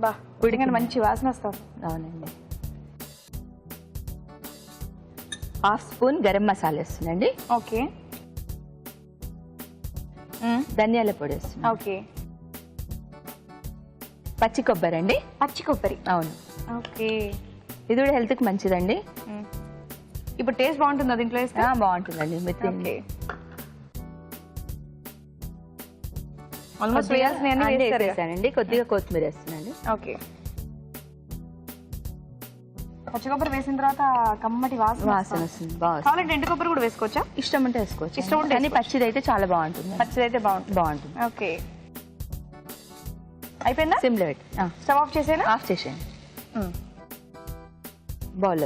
S1: బా ఉడికిన మంచి వాసన వస్తుంది.
S4: అవునండి. 1/2 స్పూన్ గరం మసాలా వేస్తుందండి.
S1: ఓకే,
S4: ధనియాల పొడి వేస్తుంది.
S1: ఓకే,
S4: పచ్చి కొబ్బరి అండి.
S1: పచ్చి కొబ్బరి.
S4: అవును,
S1: ఓకే,
S4: ఇది కూడా హెల్త్కి మంచిదండి.
S1: ఇప్పుడు టేస్ట్ బాగుంటుందా దీంట్లో వేస్తే?
S4: బాగుంటుందండి.
S1: ఓకే, ఆల్మోస్ట్ వేయాల్సినవి.
S4: కొద్దిగా కొత్తిమీర వేస్తున్నాండి.
S1: ఓకే, పచ్చి కొబ్బరి వేసిన తర్వాత కమ్మటి వాసన
S4: వస్తుంది, బాగుంది.
S1: కావాలంటే ఎండు కొబ్బరి కూడా వేసుకోవచ్చా?
S4: ఇష్టం ఉంటే వేసుకోవచ్చు.
S1: ఇష్టం ఉంటే
S4: కానీ పచ్చిది అయితే చాలా బాగుంటుంది.
S1: పచ్చిది అయితే
S4: బాగుంటుంది.
S1: ఓకే, అయిపోయిందా?
S4: సిమ్లో పెట్టి
S1: స్టవ్ ఆఫ్ చేసేనా?
S4: ఆఫ్ చేసేయండి. బౌల్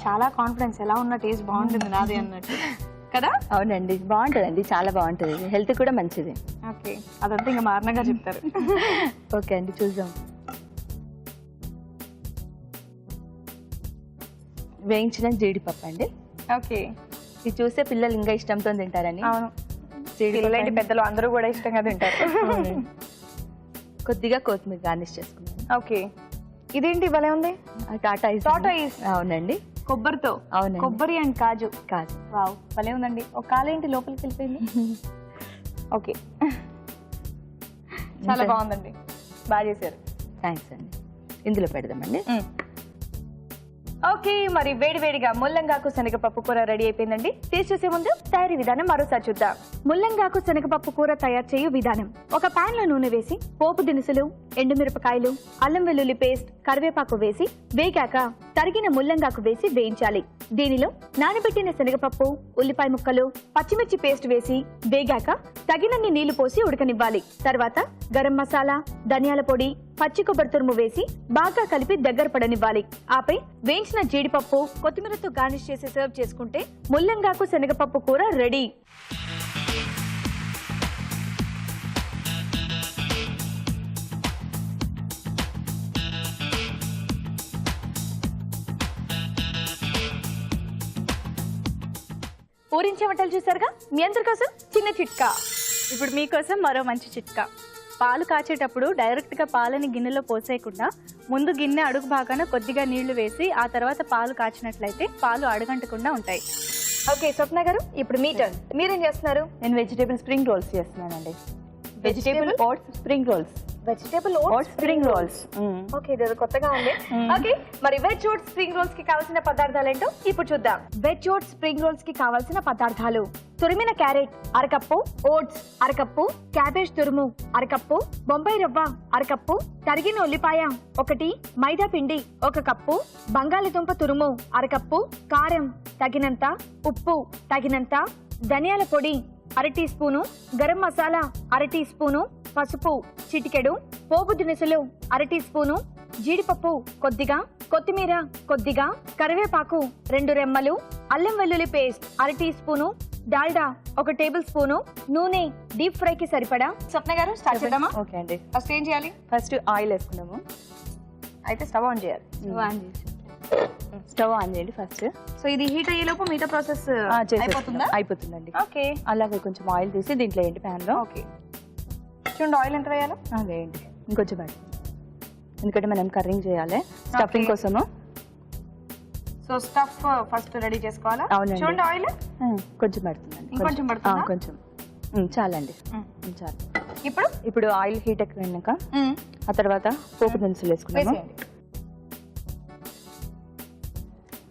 S1: చాలా కాన్ఫిడెన్స్, ఎలా ఉన్న టేస్ట్ బాగుంటుంది నాది అన్నట్టు కదా?
S4: అవునండి, బాగుంటుందండి, చాలా బాగుంటుంది, హెల్త్ కూడా మంచిది.
S1: ఓకే, అదంతా ఇంకా మారణంగా చెప్తారు.
S4: ఓకే అండి, చూద్దాం. వేయించిన జీడిపప్పు అండి.
S1: ఓకే,
S4: ఇది చూస్తే పిల్లలు ఇంకా ఇష్టంతో తింటారని.
S1: అవును, పిల్లలు పెద్దలు అందరూ కూడా ఇష్టంగా తింటారు.
S4: కొద్దిగా కొత్తిమీర గార్నిష్ చేసుకున్నాను.
S1: ఓకే, ఇదేంటి భలే ఉంది, టాటాయిస్.
S4: అవునండి,
S1: కొబ్బరితో.
S4: అవునండి,
S1: కొబ్బరి అండ్ కాజు.
S4: కాజు.
S1: వావ్, భలే ఉందండి. ఒక కాలేంటి లోపలికి వెళ్ళిపోయింది. ఓకే, చాలా బాగుందండి, బాగా చేశారు.
S4: థ్యాంక్స్ అండి. ఇందులో పెడదామండి.
S1: ఓకే, మరి వేడివేడిగా ముల్లంగాకు శనగపప్పు కూర రెడీ అయిపోయిందండి. టేస్ట్ చేసే ముందు తయారీ విధానం మరోసారి చూద్దాం. ముల్లంగాకు శనగపప్పు కూర తయారు చేయు విధానం: ఒక పాన్ లో నూనె వేసి పోపు దినుసులు, ఎండుమిరపకాయలు, అల్లం వెల్లుల్లి పేస్ట్, కరివేపాకు వేసి వేగాక తరిగిన ముల్లంగాకు వేసి వేయించాలి. దీనిలో నానబెట్టిన శనగపప్పు, ఉల్లిపాయ ముక్కలు, పచ్చిమిర్చి పేస్ట్ వేసి వేగాక తగినన్ని నీళ్లు పోసి ఉడకనివ్వాలి. తర్వాత గరం మసాలా, ధనియాల పొడి, పచ్చి కొబ్బరి తురుము వేసి బాగా కలిపి దగ్గర పడనివ్వాలి. ఆపై వేయించిన జీడిపప్పు, కొత్తిమీరతో గార్నిష్ చేసి సర్వ్ చేసుకుంటే ముల్లంగాకు శనగపప్పు కూర రెడీ. ఊరించే వంటలు చూసారుగా, మీ అందరి కోసం చిన్న చిట్కా.
S3: ఇప్పుడు మీకోసం మరో మంచి చిట్కా. పాలు కాచేటప్పుడు డైరెక్ట్గా పాలని గిన్నెలో పోసేయకుండా ముందు గిన్నె అడుగు భాగాన కొద్దిగా నీళ్లు వేసి ఆ తర్వాత పాలు కాచినట్లయితే పాలు అడుగంటకుండా ఉంటాయి.
S1: ఓకే, స్వప్న గారు, ఇప్పుడు మీ టర్న్. మీరేం చేస్తున్నారు?
S4: నేను వెజిటేబుల్ స్ప్రింగ్ రోల్స్ చేస్తున్నానండి. Vegetable oats spring rolls.
S1: Vegetable
S4: oats spring rolls.
S1: Okay, ఇది కొత్తగా ఉంది. ఓకే, మరి వెజ్ ఓట్స్ స్ప్రింగ్ రోల్స్ కి కావాల్సిన పదార్థాలు ఏంటో ఇప్పుడు చూద్దాం. వెజ్ ఓట్స్ స్ప్రింగ్ రోల్స్ కి కావాల్సిన పదార్థాలు: తురిమిన క్యారెట్ అరకప్పు, ఓట్స్ అరకప్పు, క్యాబేజ్ తురుము అరకప్పు, బొంబాయి రవ్వ అరకప్పు, తరిగిన ఉల్లిపాయ 1, మైదా పిండి 1 కప్పు, బంగాళదుంప తురుము అరకప్పు, కారం తగినంత, ఉప్పు తగినంత, ధనియాల పొడి 1/2 teaspoon, garam masala 1/2 teaspoon, పసుపు చిటికెడు, పోపు దినుసులు 1/2 టీ స్పూను, జీడిపప్పు కొద్దిగా, కొత్తిమీర కొద్దిగా, కరివేపాకు 2 రెమ్మలు, అల్లం వెల్లుల్లి paste 1/2 teaspoon, Dalda 1 tablespoon, నూనె డీప్ ఫ్రై కి సరిపడా.
S4: స్వప్న గారు స్టార్ట్ చేద్దామా?
S3: ఓకే అండి.
S4: ఫస్ట్ ఏం చేయాలి?
S3: ఫస్ట్ ఆయిల్ వేసుకున్నాము.
S4: అయితే స్టవ్ ఆన్ చేయాలి.
S3: స్టవ్ ఆన్ చేయండి ఫస్ట్.
S4: సో ఇది హీట్ అయ్యేలోపు మిగతా ప్రాసెస్ అయిపోతుందా?
S3: అయిపోతుందండి.
S4: ఓకే.
S3: అలాగే కొంచెం ఆయిల్ తీసి దీంట్లో వేయండి ప్యాన్ లో.
S4: ఓకే. చూడండి ఆయిల్ ఎంత వేయాలో
S3: వేయండి. ఇంకొంచెం పెట్టి, ఎందుకంటే మనం కర్రింగ్ చేయాలి స్టఫింగ్ కోసము.
S4: సో స్టఫ్ ఫస్ట్ రెడీ చేసుకోవాలా?
S3: అవునండి.
S4: చూడండి ఆయిల్
S3: కొంచెం పడుతుందండి.
S4: ఇంకొంచెం పడుతుందా?
S3: కొంచెం చాలండి. చాలు.
S4: ఇప్పుడు
S3: ఆయిల్ హీట్ ఎక్కువైనాక ఆ తర్వాత పోపు దినుసులు వేసుకున్నాము.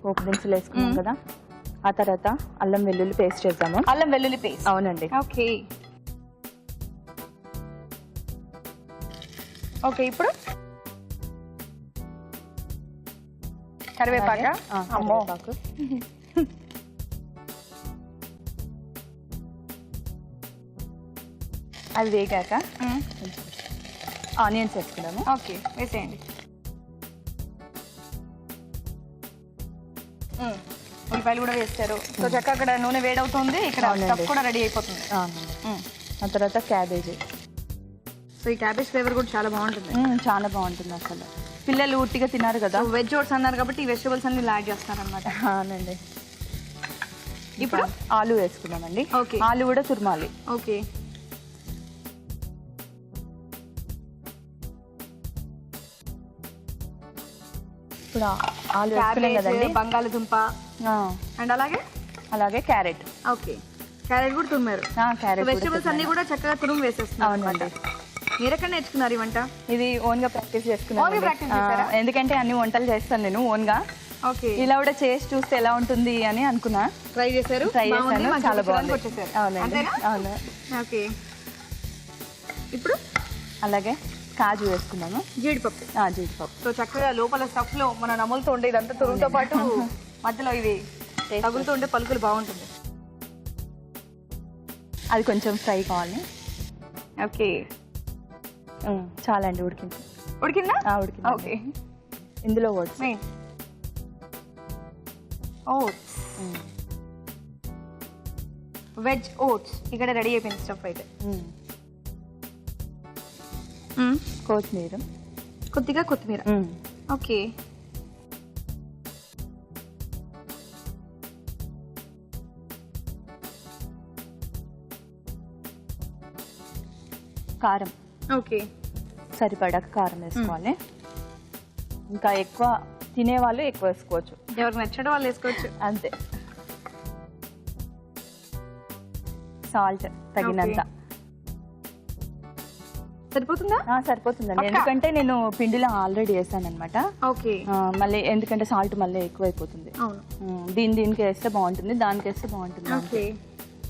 S3: పోపు దినుసులు వేసుకున్నాం కదా, ఆ తర్వాత అల్లం వెల్లుల్లి పేస్ట్ చేద్దాము.
S4: అల్లం వెల్లుల్లి పేస్ట్.
S3: అవునండి.
S4: ఓకే. ఓకే. ఇప్పుడు కరివేపాకు. అమ్మో.
S3: అది వేగాక ఆనియన్స్ వేసుకున్నాము.
S4: ఓకే, వేసేయండి. ఉల్లిపాయలు కూడా వేస్తారు. సో చక్కగా అక్కడ నూనె వేడవుతుంది, ఇక్కడ స్టఫ్ కూడా రెడీ అయిపోతుంది.
S3: ఆ తర్వాత క్యాబేజీ.
S4: సో ఈ క్యాబేజ్ ఫ్లేవర్ కూడా చాలా బాగుంటుంది.
S3: చాలా బాగుంటుంది అసలు. పిల్లలు ఉట్టిగా తిన్నారు కదా,
S4: వెజ్ ఓట్స్ అన్నారు కాబట్టి ఈ వెజిటబుల్స్ అన్ని యాడ్ చేస్తున్నారు అనమాట.
S3: అవునండి. ఇప్పుడు ఆలు వేసుకున్నామండి.
S4: ఓకే.
S3: ఆలు కూడా తుర్మాలి.
S4: ఓకే.
S3: ఇప్పుడు ఆలు వేసుకున్నాం కదండి.
S4: బంగాళదుంప అండ్ అలాగే
S3: క్యారెట్.
S4: ఓకే, క్యారెట్ కూడా తురిమారు.
S3: క్యారెట్
S4: వెజిటబుల్స్ అన్ని కూడా చక్కగా తురుము వేసేస్తున్నారు.
S3: అవునండి.
S4: మీరు ఎక్కడ నేర్చుకున్నారు ఈ వంట?
S3: ఇది ఓన్ గా ప్రాక్టీస్ చేసుకున్నాను.
S4: ప్రాక్టీస్ చేశారా?
S3: ఎందుకంటే అన్ని వంటలు చేస్తాను నేను ఓన్ గా.
S4: ఓకే.
S3: ఇలా కూడా చేసి చూస్తే ఎలా ఉంటుంది అని అనుకున్నా.
S4: ట్రై చేశారు?
S3: ట్రై చేశాను, చాలా బాగుంది.
S4: అవునండి.
S3: అవును.
S4: ఓకే. ఇప్పుడు
S3: అలాగే కాజు వేసుకున్నాము.
S4: జీడిపప్పు.
S3: జీడిపప్పు.
S4: సో చక్కగా లోపల స్టఫ్ లో మన నములుతూ ఉండే ఇదంతా తురుముతో పాటు మధ్యలో ఇవి తగులుతూ ఉండే పలుకులు బాగుంటుంది.
S3: అది కొంచెం ఫ్రై కావాలి.
S4: ఓకే.
S3: చాలా అండి. ఉడికింది.
S4: ఉడికిందా?
S3: ఉడికింది.
S4: ఓకే.
S3: ఇందులో ఓట్స్.
S4: ఓట్స్, వెజ్ ఓట్స్ ఇక్కడ రెడీ అయిపోయింది స్టఫ్ అయితే.
S3: కొత్తిమీర,
S4: కొద్దిగా కొత్తిమీర. ఓకే.
S3: కారం.
S4: ఓకే.
S3: సరిపడా కారం వేసుకోవాలి. ఇంకా ఎక్కువ తినేవాళ్ళు ఎక్కువ వేసుకోవచ్చు,
S4: ఎవరికి నచ్చడం వాళ్ళు వేసుకోవచ్చు.
S3: అంతే. సాల్ట్ తగినంత.
S4: సరిపోతుందా?
S3: సరిపోతుందండి, ఎందుకంటే నేను పిండిలో ఆల్రెడీ వేసాను అనమాట.
S4: ఓకే.
S3: మళ్ళీ ఎందుకంటే సాల్ట్ మళ్ళీ ఎక్కువ అయిపోతుంది. దీనికి వేస్తే బాగుంటుంది, దానికి వేస్తే బాగుంటుంది.
S4: ఓకే.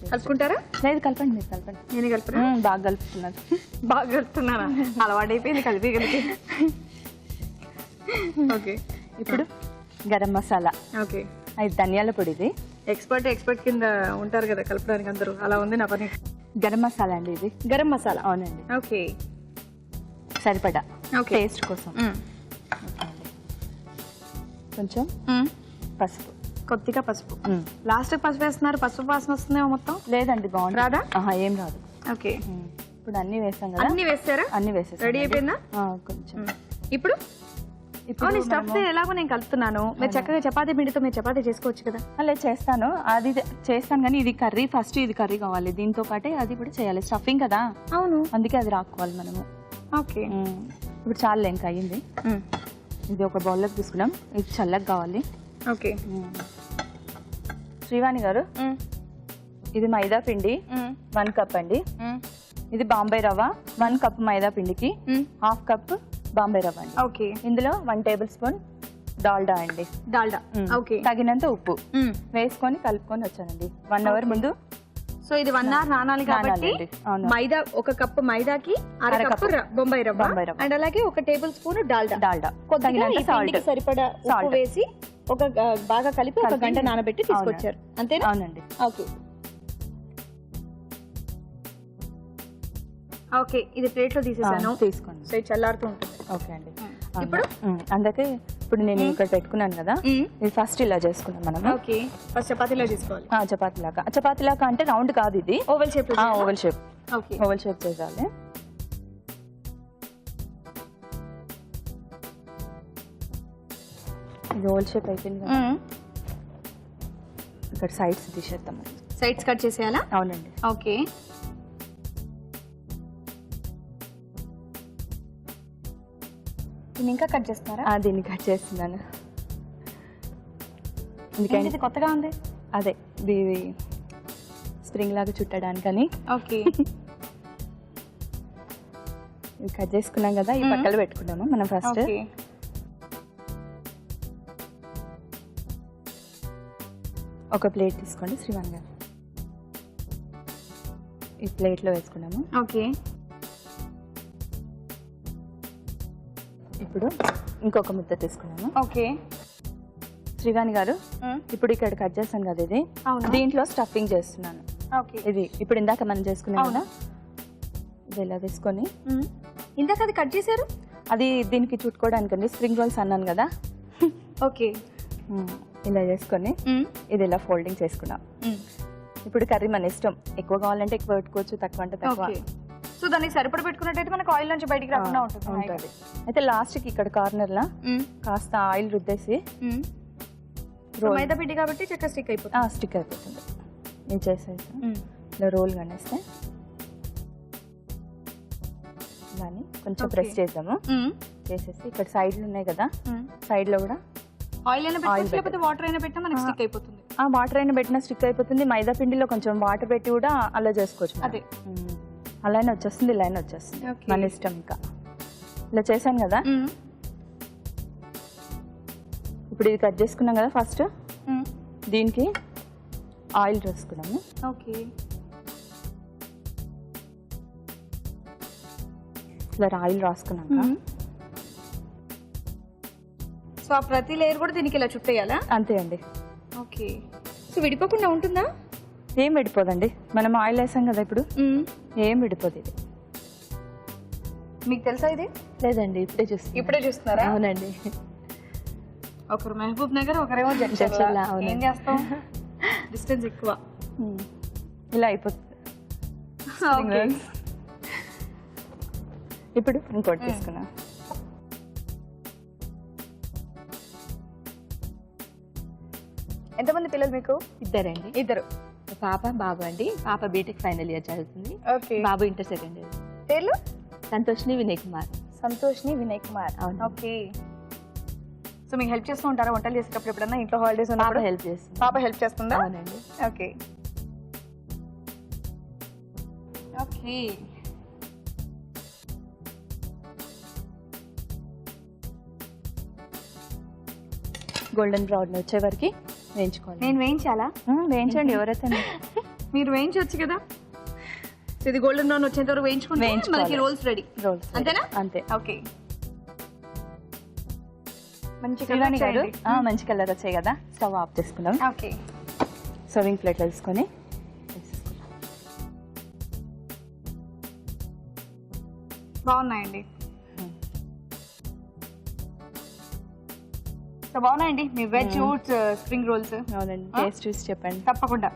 S4: కలుపుకుంటారా?
S3: లేదు, కలపండి, మీరు కలపండి.
S4: నేను కలుపునా?
S3: బాగా కలుపుతున్నారు.
S4: బాగా కలుపుతున్నారా? అలవాటైపోయింది కలిపి కలిపి. ఓకే.
S3: ఇప్పుడు గరం మసాలా.
S4: ఓకే.
S3: అది ధనియాల పొడిది.
S4: ఎక్స్పర్ట్ కింద ఉంటారు కదా కలపడానికి అందరూ, అలా ఉంది నా పని.
S3: గరం మసాలా అండి ఇది.
S4: గరం మసాలా.
S3: అవునండి.
S4: ఓకే.
S3: సరిపడా
S4: ఓకే.
S3: టేస్ట్ కోసం. కొంచెం పసుపు,
S4: కొద్దిగా పసుపు. లాస్ట్ పసుపు వేస్తున్నారు, పసుపు వాసన వస్తుందేమో మొత్తం.
S3: లేదండి, బాగుంది.
S4: రాదా?
S3: ఏం రాదు.
S4: ఓకే.
S3: ఇప్పుడు అన్ని వేసాం కదా.
S4: అన్ని వేస్తారా?
S3: అన్ని వేసేసాం.
S4: రెడీ అయిపోయిందా?
S3: కొంచెం.
S4: ఇప్పుడు స్టఫ్ ఎలాగో నేను కలుపుతున్నాను. మీరు చక్కగా చపాతీ పిండితో మీరు చపాతీ చేసుకోవచ్చు కదా.
S3: అలా చేస్తాను, అది చేస్తాను, కానీ ఇది కర్రీ ఫస్ట్, ఇది కర్రీ కావాలి, దీంతో పాటే అది కూడా చేయాలి. స్టఫింగ్ కదా.
S4: అవును,
S3: అందుకే అది రాసుకోవాలి మనము.
S4: ఓకే.
S3: ఇప్పుడు చాలా ఇంకా అయ్యింది. ఇది ఒక బౌల్లోకి తీసుకున్నాం. ఇది చల్లగా కావాలి.
S4: ఓకే.
S3: శ్రీవాణి గారు, ఇది మైదా పిండి 1 కప్ అండి. ఇది బాంబే రవ్వ 1 కప్ మైదా పిండికి 1/2 కప్ బాంబే రవ్వ అండి.
S4: ఓకే.
S3: ఇందులో 1 టేబుల్ స్పూన్ డాల్డా అండి.
S4: డాల్డా. ఓకే.
S3: తగినంత ఉప్పు వేసుకొని కలుపుకొని వచ్చానండి 1 అవర్ ముందు.
S4: సో ఇది 1 అవర్ నానాలి కాబట్టి మైదా 1 కప్పు మైదాకి 1/2 కప్పు బొంబాయి రవ్వ అండ్ అలాగే 1 టేబుల్ స్పూన్ డాల్డా. కొద్దిగా సాల్ట్ సరిపడా ఉప్పు వేసి బాగా కలిపి 1 గంట నానబెట్టి తీసుకొచ్చారు, అంతేనా?
S3: అవునండి.
S4: ఓకే. ఓకే, ఇది ప్లేట్ లో తీసేసాను.
S3: తీసుకోండి.
S4: సో చల్లారుతూ ఉంటుంది.
S3: ఓకే అండి.
S4: ఇప్పుడు
S3: అందుకే
S5: ఇప్పుడు నేను ఇక్కడ పెట్టుకున్నాను కదా, ఇది ఫస్ట్ ఇలా చేసుకున్నాం మనం.
S4: ఓకే, ఫస్ట్ చపాతీలో చేసుకోవాలి.
S5: చపాతీలాగా అంటే రౌండ్ కాదు, ఇది
S4: oval shape.
S5: Oval shape.
S4: Okay,
S5: oval shape చేయాలి. ఇది ఓవెల్ షేప్ అయిపోయింది కదా, ఇక్కడ సైడ్స్ తీసేద్దాం.
S4: సైడ్స్ కట్ చేసేయాలా?
S5: అవునండి.
S4: ఓకే, దీన్ని ఇంకా కట్ చేస్తున్నారా?
S5: దీన్ని కట్ చేస్తున్నాను.
S4: ఎందుకంటే కొత్తగా ఉంది.
S5: అదే ఇది స్ప్రింగ్ లాగా చుట్టడానికని.
S4: ఓకే,
S5: ఇది కట్ చేసుకున్నాం కదా, ఈ పక్కన పెట్టుకున్నాము మనం ఫస్ట్. ఒక ప్లేట్ తీసుకోండి శ్రీవాణి గారు, ఈ ప్లేట్లో వేసుకున్నాము.
S4: ఓకే,
S5: ఇప్పుడు ఇంకొక ముద్ద తీసుకున్నాము.
S4: ఓకే
S5: శ్రీవాణి గారు, ఇప్పుడు ఇక్కడ కట్ చేస్తాను కదా ఇది, దీంట్లో స్టఫింగ్ చేస్తున్నాను.
S4: ఓకే,
S5: ఇది ఇప్పుడు ఇందాక మనం చేసుకున్నాం కదా, ఇది ఇలా వేసుకొని.
S4: ఇందాక అది కట్ చేశారు,
S5: అది దీనికి చుట్టుకోవడానికండి, స్ప్రింగ్ రోల్స్ అన్నాను కదా.
S4: ఓకే,
S5: ఇలా చేసుకొని ఇది ఇలా ఫోల్డింగ్ చేసుకున్నాం. ఇప్పుడు కర్రీ మన ఇష్టం, ఎక్కువ కావాలంటే ఎక్కువ పెట్టుకోవచ్చు, తక్కువ అంటే తక్కువ.
S4: సో దానికి సరిపడ పెట్టుకున్నట్టయితే మనకు ఆయిల్ నుంచి బయటికి రాకుండా ఉంటుంది.
S5: అయితే లాస్ట్కి ఇక్కడ కార్నర్లా కాస్త ఆయిల్ రుద్దేసి,
S4: మైదా పిండి కాబట్టి చక్కగా స్టిక్ అయిపోతుంది.
S5: స్టిక్ అయిపోతుంది. నేను చేసేసాను, ఇలా రోల్ కనేస్తే దాన్ని కొంచెం ప్రెస్ చేద్దాము. చేసేసి ఇక్కడ సైడ్లు ఉన్నాయి కదా, సైడ్లో కూడా
S4: ఆయిల్ అయినా పెట్టవచ్చు, లేకపోతే వాటర్ అయినా పెట్టినా మనకి స్టిక్ అయిపోతుంది.
S5: వాటర్ అయినా పెట్టినా స్టిక్ అయిపోతుంది. మైదా పిండిలో కొంచెం వాటర్ పెట్టి కూడా అలా చేసుకోవచ్చు.
S4: అదే
S5: అలా అయినా వచ్చేస్తుంది, ఇలా అయినా వచ్చేస్తుంది, మన ఇష్టం. ఇంకా ఇలా చేశాను కదా, ఇప్పుడు ఇది కట్ చేసుకున్నాం కదా, ఫస్ట్ దీనికి ఆయిల్ రాసుకున్నాము.
S4: ఓకే,
S5: ఇలా ఆయిల్ రాసుకున్నాక
S4: సో ఆ ప్రతి లేయర్ కూడా దీనికి ఇలా చుట్టేయాలా?
S5: అంతే అండి.
S4: ఓకే, సో విడిపోకుండా ఉంటుందా?
S5: ఏం విడిపోదండి, మనం ఆయిల్ వేసాం కదా ఇప్పుడు, ఏం విడిపోదు. ఇది
S4: మీకు తెలుసా ఇది?
S5: లేదండి, ఇప్పుడే చూస్తున్నారా? అవునండి.
S4: ఒకరు మహబూబ్ నగర్, ఒకరేమో జడ్చర్ల. ఏం చేస్తాం, డిస్టెన్స్ ఎక్కువ.
S5: ఇలా అయిపోతుంది. ఇప్పుడు ఇంకోటి తీసుకున్నా.
S4: ఎంతమంది పిల్లలు మీకు?
S5: ఇద్దరండి.
S4: ఇద్దరు,
S5: పాప బాబు అండి. పాప బీటెక్ ఫైనల్ ఇయర్ చదువుతుంది, బాబు ఇంటర్ సెకండ్ ఇయర్.
S4: పేర్లు?
S5: సంతోష్ని వినయ్ కుమార్.
S4: సంతోష్ని వినయ్ కుమార్.
S5: అవును.
S4: ఓకే, సో మీకు హెల్ప్ చేస్తూ ఉంటారా వంటలు చేసేటప్పుడు? ఎప్పుడన్నా ఇంట్లో హాలిడేస్ ఉన్నప్పుడు
S5: హెల్ప్ చేస్తుంది.
S4: పాప హెల్ప్ చేస్తుందా?
S5: అవునండి.
S4: Okay, okay.
S5: గోల్డెన్ బ్రౌన్ వచ్చే వరకు వేయించుకోవాలి.
S4: నేను వేయించాలా?
S5: వేయించండి, ఎవరైతే.
S4: మీరు వేయించవచ్చు కదా. ఇది గోల్డెన్ బ్రౌన్ వచ్చేంత వరకు వేయించుకుంటే మనకి రోల్స్ రెడీ.
S5: రోల్స్
S4: అంతేనా?
S5: అంతే.
S4: ఓకే,
S5: మంచి కలర్ వచ్చాయి కదా, స్టవ్ ఆఫ్ చేసుకుందాం.
S4: ఓకే,
S5: సర్వింగ్ ప్లేట్లో తీసుకొని
S4: బాగున్నాయండి. సో బాగున్నాయండి మీ వెజ్ ఓట్స్ స్ప్రింగ్ రోల్స్.
S5: అవునండి, టేస్ట్ చూసి చెప్పండి
S4: తప్పకుండా.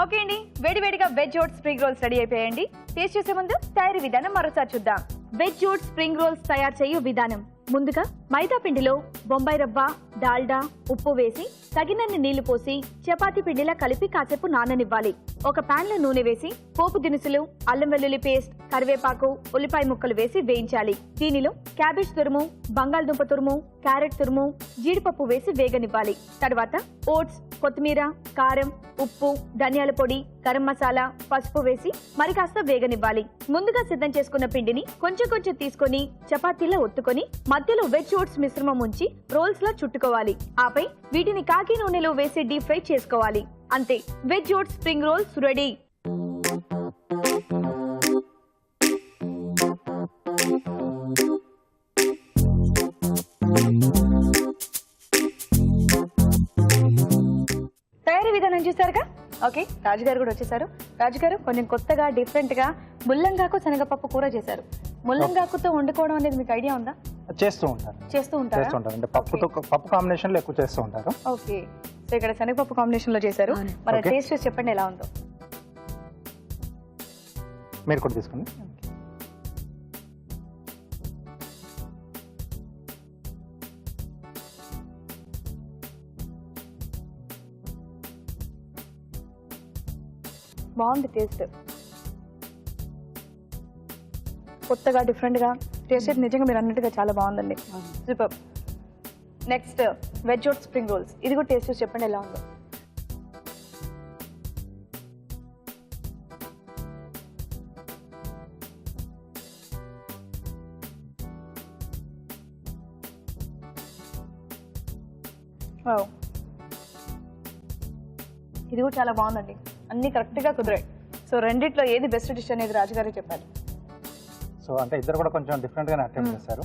S4: ఓకే అండి, వేడివేడిగా veg oats spring rolls ready అయిపోయాయండి. టేస్ట్ చేసే ముందు తయారీ విధానం మరోసారి చూద్దాం. వెజ్ ఓట్స్ స్ప్రింగ్ రోల్స్ తయారు చేయు విధానం. ముందుగా మైదా పిండిలో బొంబాయి రవ్వ, డాల్డా, ఉప్పు వేసి తగినన్ని నీళ్లు పోసి చపాతీ పిండిలా కలిపి కాసేపు నాననివ్వాలి. ఒక పాన్ లో నూనె వేసి పోపు దినుసులు, అల్లం వెల్లుల్లి పేస్ట్, కరివేపాకు, ఉల్లిపాయ ముక్కలు వేసి వేయించాలి. దీనిలో క్యాబేజ్ తురుము, బంగాళదుంప తురుము, క్యారెట్ తురుము, జీడిపప్పు వేసి వేగనివ్వాలి. తర్వాత ఓట్స్, కొత్తిమీర, కారం, ఉప్పు, ధనియాల పొడి, గరం మసాలా, పసుపు వేసి మరి కాస్త వేగనివ్వాలి. ముందుగా సిద్ధం చేసుకున్న పిండిని కొంచెం కొంచెం తీసుకొని చపాతీలా ఒత్తుకొని మధ్యలో వెజ్ ఓట్స్ మిశ్రమం ఉంచి రోల్స్ లా చుట్టుకోవాలి. ఆపై వీటిని కాకి నూనెలో వేసి డీప్ ఫ్రై చేసుకోవాలి. అంతే, veg oats spring rolls ready. తయారీ విధానం చూసారుగా. ఓకే, రాజుగారు కూడా వచ్చేసారు. రాజుగారు కొంచెం కొత్తగా డిఫరెంట్ గా ముల్లంగాకు శనగపప్పు కూర చేశారు. ముల్లంగాకుతో వండుకోవడం అనేది మీకు ఐడియా ఉందా?
S2: చేస్తూ ఉంటారు అంటే పప్పు కాంబినేషన్ లో ఎక్కువ చేస్తూ ఉంటారు.
S4: ఓకే, సో ఇక్కడ శనగపప్పు కాంబినేషన్ లో చేశారు. మరి టేస్ట్ చేసి చెప్పండి ఎలా ఉందో.
S2: మీరు కూడా తీసుకోండి.
S4: బాగుంది టేస్ట్, కొత్తగా డిఫరెంట్ గా టేస్ట్ అయితే నిజంగా మీరు అన్నట్టుగా చాలా బాగుందండి. Super. Next veg oats spring rolls, ఇది కూడా టేస్ట్ చూసి చెప్పండి ఎలా ఉందో. వావ్, ఇది కూడా చాలా బాగుందండి. అన్ని కరెక్ట్ గా కుదిరాయి. సో రెండిట్లో ఏది బెస్ట్ డిష్ అనేది రాజుగారే చెప్పాలి.
S2: సో అంటే ఇద్దరు కూడా కొంచెం డిఫరెంట్ గానే అటెంప్ట్ చేశారు.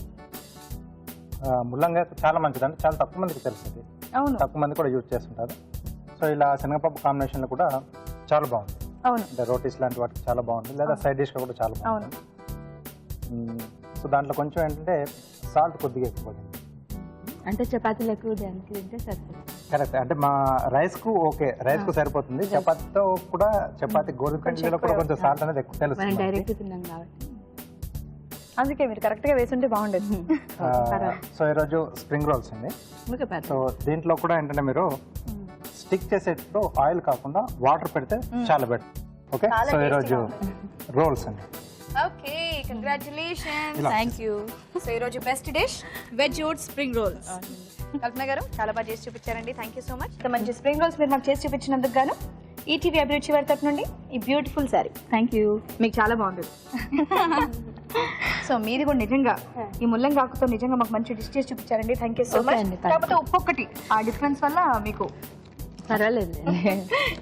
S2: ముల్లంగా చాలా మంచిదండి, చాలా తక్కువ మందికి తెలుస్తుంది.
S4: అవును,
S2: తక్కువ మంది కూడా యూజ్ చేస్తుంటారు. సో ఇలా శనగపప్పు కాంబినేషన్ లో కూడా చాలా బాగుంది.
S4: అవును,
S2: అంటే రోటీస్ లాంటి వాటికి చాలా బాగుంది, లేదా సైడ్ డిష్ కూడా చాలా బాగుంది. సో దాంట్లో కొంచెం ఏంటంటే సాల్ట్ కొద్దిగా ఎక్కువ పడింది.
S5: అంటే చపాతీలు ఎక్కువ దానికి తింటే సరిపోతుంది.
S2: కరెక్ట్, అంటే మా రైస్ కు ఓకే, రైస్ కు సరిపోతుంది. చపాతీతో కూడా గోధుమ పిండిలో కూడా కొంచెం సాల్ట్ అనేది ఎక్కువ తెలుస్తుంది.
S5: డైరెక్ట్ తిన్నాం కాబట్టి
S4: అందుకే మీరు కరెక్ట్ గా వేసుంటే బాగుండేది.
S2: సో ఈరోజు స్ప్రింగ్ రోల్స్ అండి. సో దీంట్లో కూడా ఏంటంటే మీరు స్టిక్ చేసేటప్పుడు ఆయిల్ కాకుండా వాటర్ పెడితే చాలా బెటర్. ఓకే, సో ఈరోజు రోల్స్ అండి.
S4: Okay, congratulations, thank you. So ఈరోజు best dish veg oats spring rolls. Kalpana garu చాలా బాగా చేసి చూపించారండి, థ్యాంక్ యూ సో మచ్. మంచి స్ప్రింగ్ రోల్స్ మీరు మాకు చేసి చూపించినందుకు గాను ఈటీవీ అభిరుచి వారి తరపు నుండి ఈ బ్యూటిఫుల్ శారీ.
S5: థ్యాంక్ యూ,
S4: మీకు చాలా బాగుంది. సో మీరు కూడా నిజంగా ఈ ముల్లంగాకుతో నిజంగా మాకు మంచి డిష్ చేసి చూపించారండి, థ్యాంక్ యూ సో మచ్. కాకపోతే ఉప్పు ఒక్కటి ఆ డిఫరెన్స్ వల్ల మీకు
S5: పర్వాలేదు.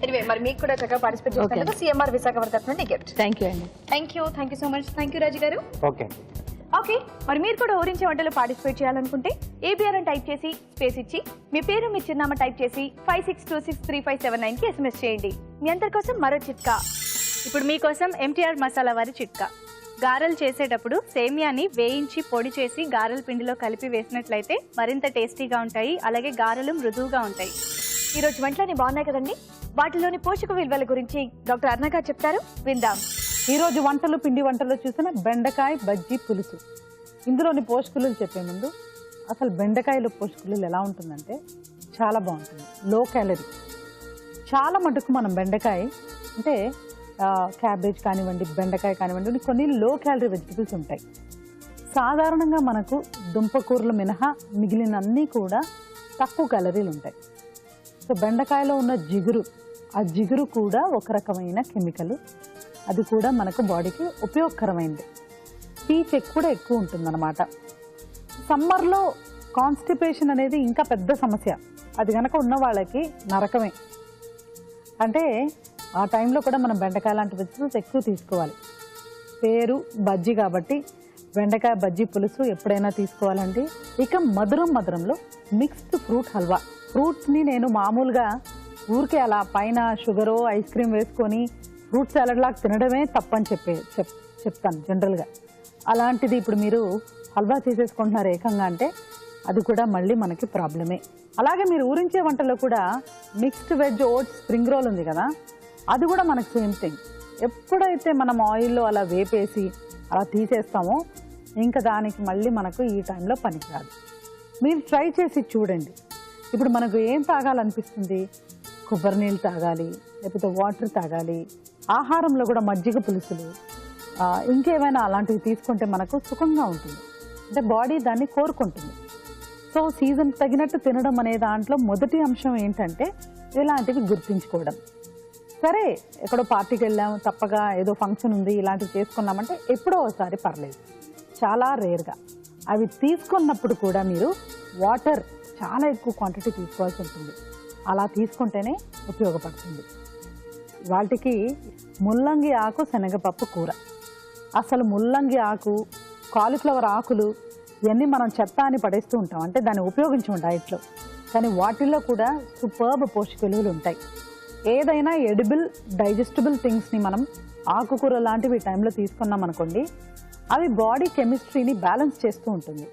S4: ఎనివే మరి మీకు కూడా చక్కగా పార్టిసిపేట్ చేసినందుకు సిఎంఆర్ విశాఖపట్నం తరపు నుండి గిఫ్ట్.
S5: థ్యాంక్ యూ అండి.
S4: Thank you so much. Thank you Raju garu.
S2: Okay,
S4: okay, మరి మీరు కూడా ఊరించే వంటలు పార్టిసిపేట్ చేయాలనుకుంటే ఏబిఆర్ అని టైప్ చేసి స్పేస్ ఇచ్చి మీ పేరు మీ చిరునామా టైప్ చేసి 56263579 కి SMS చేయండి. మీ అందరి కోసం మరో చిట్కా.
S3: ఇప్పుడు మీకోసం ఎంటీఆర్ మసాలా వారి చిట్కా. గారెలు చేసేటప్పుడు సేమియాని వేయించి పొడి చేసి గారెల పిండిలో కలిపి వేసినట్లయితే మరింత టేస్టీగా ఉంటాయి, అలాగే గారెలు మృదువుగా ఉంటాయి.
S4: ఈ రోజు వంటలన్నీ బాగున్నాయి కదండి, వాటిలోని పోషక విలువల గురించి డాక్టర్ అర్ణ గారు చెప్తారు, విందాం.
S6: ఈ రోజు వంటలు పిండి వంటల్లో చూసిన బెండకాయ బజ్జీ పులుసు. ఇందులోని పోషకులు చెప్పే ముందు అసలు బెండకాయలో పోషకులు ఎలా ఉంటుందంటే చాలా బాగుంటుంది, లో క్యాలరీ. చాలా మటుకు మనం బెండకాయ అంటే క్యాబేజ్ కానివ్వండి, బెండకాయ కానివ్వండి, కొన్ని లో క్యాలరీ వెజిటబుల్స్ ఉంటాయి. సాధారణంగా మనకు దుంపకూరలు మినహా మిగిలిన అన్నీ కూడా తక్కువ క్యాలరీలు ఉంటాయి. సో బెండకాయలో ఉన్న జిగురు, ఆ జిగురు కూడా ఒక రకమైన కెమికల్, అది కూడా మనకు బాడీకి ఉపయోగకరమైంది. పీచ్ కూడా ఎక్కువ ఉంటుందన్నమాట. సమ్మర్లో కాన్స్టిపేషన్ అనేది ఇంకా పెద్ద సమస్య, అది కనుక ఉన్న వాళ్ళకి నరకమే. అంటే ఆ టైంలో కూడా మనం బెండకాయ లాంటి వెజిటబుల్స్ ఎక్కువ తీసుకోవాలి. పేరు బజ్జీ కాబట్టి బెండకాయ బజ్జీ పులుసు ఎప్పుడైనా తీసుకోవాలండి. ఇక మధురంలో మిక్స్డ్ ఫ్రూట్ హల్వా. ఫ్రూట్స్ని నేను మామూలుగా ఊరికే అలా పైన షుగరో ఐస్ క్రీమ్ వేసుకొని ఫ్రూట్ సాలడ్ లాగా తినడమే తప్పని చెప్తాను జనరల్గా. అలాంటిది ఇప్పుడు మీరు హల్వా చేసేసుకుంటున్నారు ఏకంగా అంటే అది కూడా మళ్ళీ మనకి ప్రాబ్లమే. అలాగే మీరు ఊరించే వంటలో కూడా mixed veg oats spring roll ఉంది కదా, అది కూడా మనకు సేమ్ థింగ్. ఎప్పుడైతే మనం ఆయిల్లో అలా వేపేసి అలా తీసేస్తామో ఇంకా దానికి మళ్ళీ మనకు ఈ టైంలో పనికిరాదు. మీరు ట్రై చేసి చూడండి. ఇప్పుడు మనకు ఏం తాగాలనిపిస్తుంది, కొబ్బరి నీళ్ళు తాగాలి, లేకపోతే వాటర్ తాగాలి. ఆహారంలో కూడా మజ్జిగ పులుసులు ఇంకేమైనా అలాంటివి తీసుకుంటే మనకు సుఖంగా ఉంటుంది, అంటే బాడీ దాన్ని కోరుకుంటుంది. సో సీజన్ తగినట్టు తినడం అనే దాంట్లో మొదటి అంశం ఏంటంటే ఇలాంటివి గుర్తించుకోవడం. సరే ఎక్కడో పార్టీకి వెళ్ళాము, తప్పగా ఏదో ఫంక్షన్ ఉంది ఇలాంటివి చేసుకున్నామంటే ఎప్పుడో ఒకసారి పర్లేదు, చాలా రేర్గా. అవి తీసుకున్నప్పుడు కూడా మీరు వాటర్ చాలా ఎక్కువ క్వాంటిటీ తీసుకోవాల్సి ఉంటుంది. అలా తీసుకుంటేనే ఉపయోగపడుతుంది. వాటికి ముల్లంగి ఆకు శనగపప్పు కూర. అసలు ముల్లంగి ఆకు, కాలీఫ్లవర్ ఆకులు ఇవన్నీ మనం చెత్త అని పడేస్తూ ఉంటాం, అంటే దాన్ని ఉపయోగించం డైట్లో. కానీ వాటిల్లో కూడా సూపర్బ్ పోషక విలువలు ఉంటాయి. ఏదైనా ఎడిబుల్ డైజెస్టబుల్ థింగ్స్ని మనం ఆకుకూర లాంటివి ఈ టైంలో తీసుకున్నాం అనుకోండి, అవి బాడీ కెమిస్ట్రీని బ్యాలెన్స్ చేస్తూ ఉంటుంది.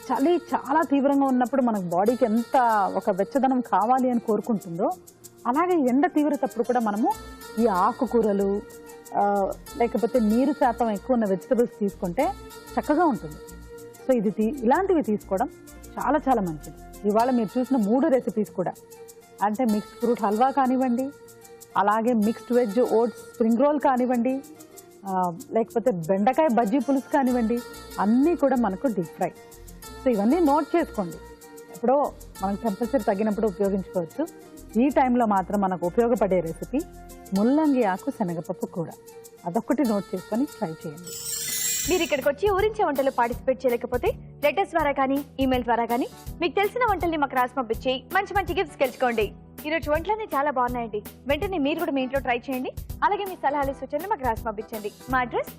S6: చలి చాలా తీవ్రంగా ఉన్నప్పుడు మనకు బాడీకి ఎంత ఒక వెచ్చదనం కావాలి అని కోరుకుంటుందో, అలాగే ఎండ తీవ్రతప్పుడు కూడా మనము ఈ ఆకుకూరలు లేకపోతే నీరు శాతం ఎక్కువ ఉన్న వెజిటబుల్స్ తీసుకుంటే చక్కగా ఉంటుంది. సో ఇలాంటివి తీసుకోవడం చాలా చాలా మంచిది. ఇవాళ మీరు చూసిన 3 రెసిపీస్ కూడా, అంటే మిక్స్డ్ ఫ్రూట్ హల్వా కానివ్వండి, అలాగే mixed veg oats spring roll కానివ్వండి, లేకపోతే బెండకాయ బజ్జీ పులుసు కానివ్వండి, అన్నీ కూడా మనకు డీప్ ఫ్రై. సో ఇవన్నీ నోట్ చేసుకోండి. ఎప్పుడో మనకు టెంపరేచర్ తగ్గినప్పుడు ఉపయోగించుకోవచ్చు. ఈ టైంలో మాత్రం మనకు ఉపయోగపడే రెసిపీ ముల్లంగి ఆకు శనగపప్పు కూర. అదొక్కటి నోట్ చేసుకొని ట్రై చేయండి.
S1: మీరు ఇక్కడికి వచ్చి ఊరించే వంటలు పార్టిసిపేట్ చేయలేకపోతే లెటర్స్ ద్వారా కానీ ఈమెయిల్ ద్వారా కానీ మీకు తెలిసిన వంటల్ని మాకు రాసి పంపించి మంచి మంచి గిఫ్ట్స్ గెలుచుకోండి. ఈరోజు వంటలన్నీ చాలా బాగున్నాయండి. వెంటనే మీరు కూడా మీ ఇంట్లో ట్రై చేయండి. అలాగే మీ సలహాలు సూచనలు మాకు రాసి పంపించండి. మా అడ్రస్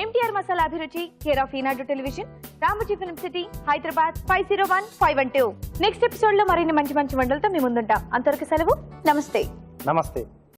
S1: MTR మసాలా అభిరుచి, care of Eenadu television, Ramoji film city, Hyderabad 501512. Next episode లో మరిన్ని మంచి మంచి వంటలతో మీ ముందుంటాం. అంతవరకు సెలవు. నమస్తే.
S2: నమస్తే.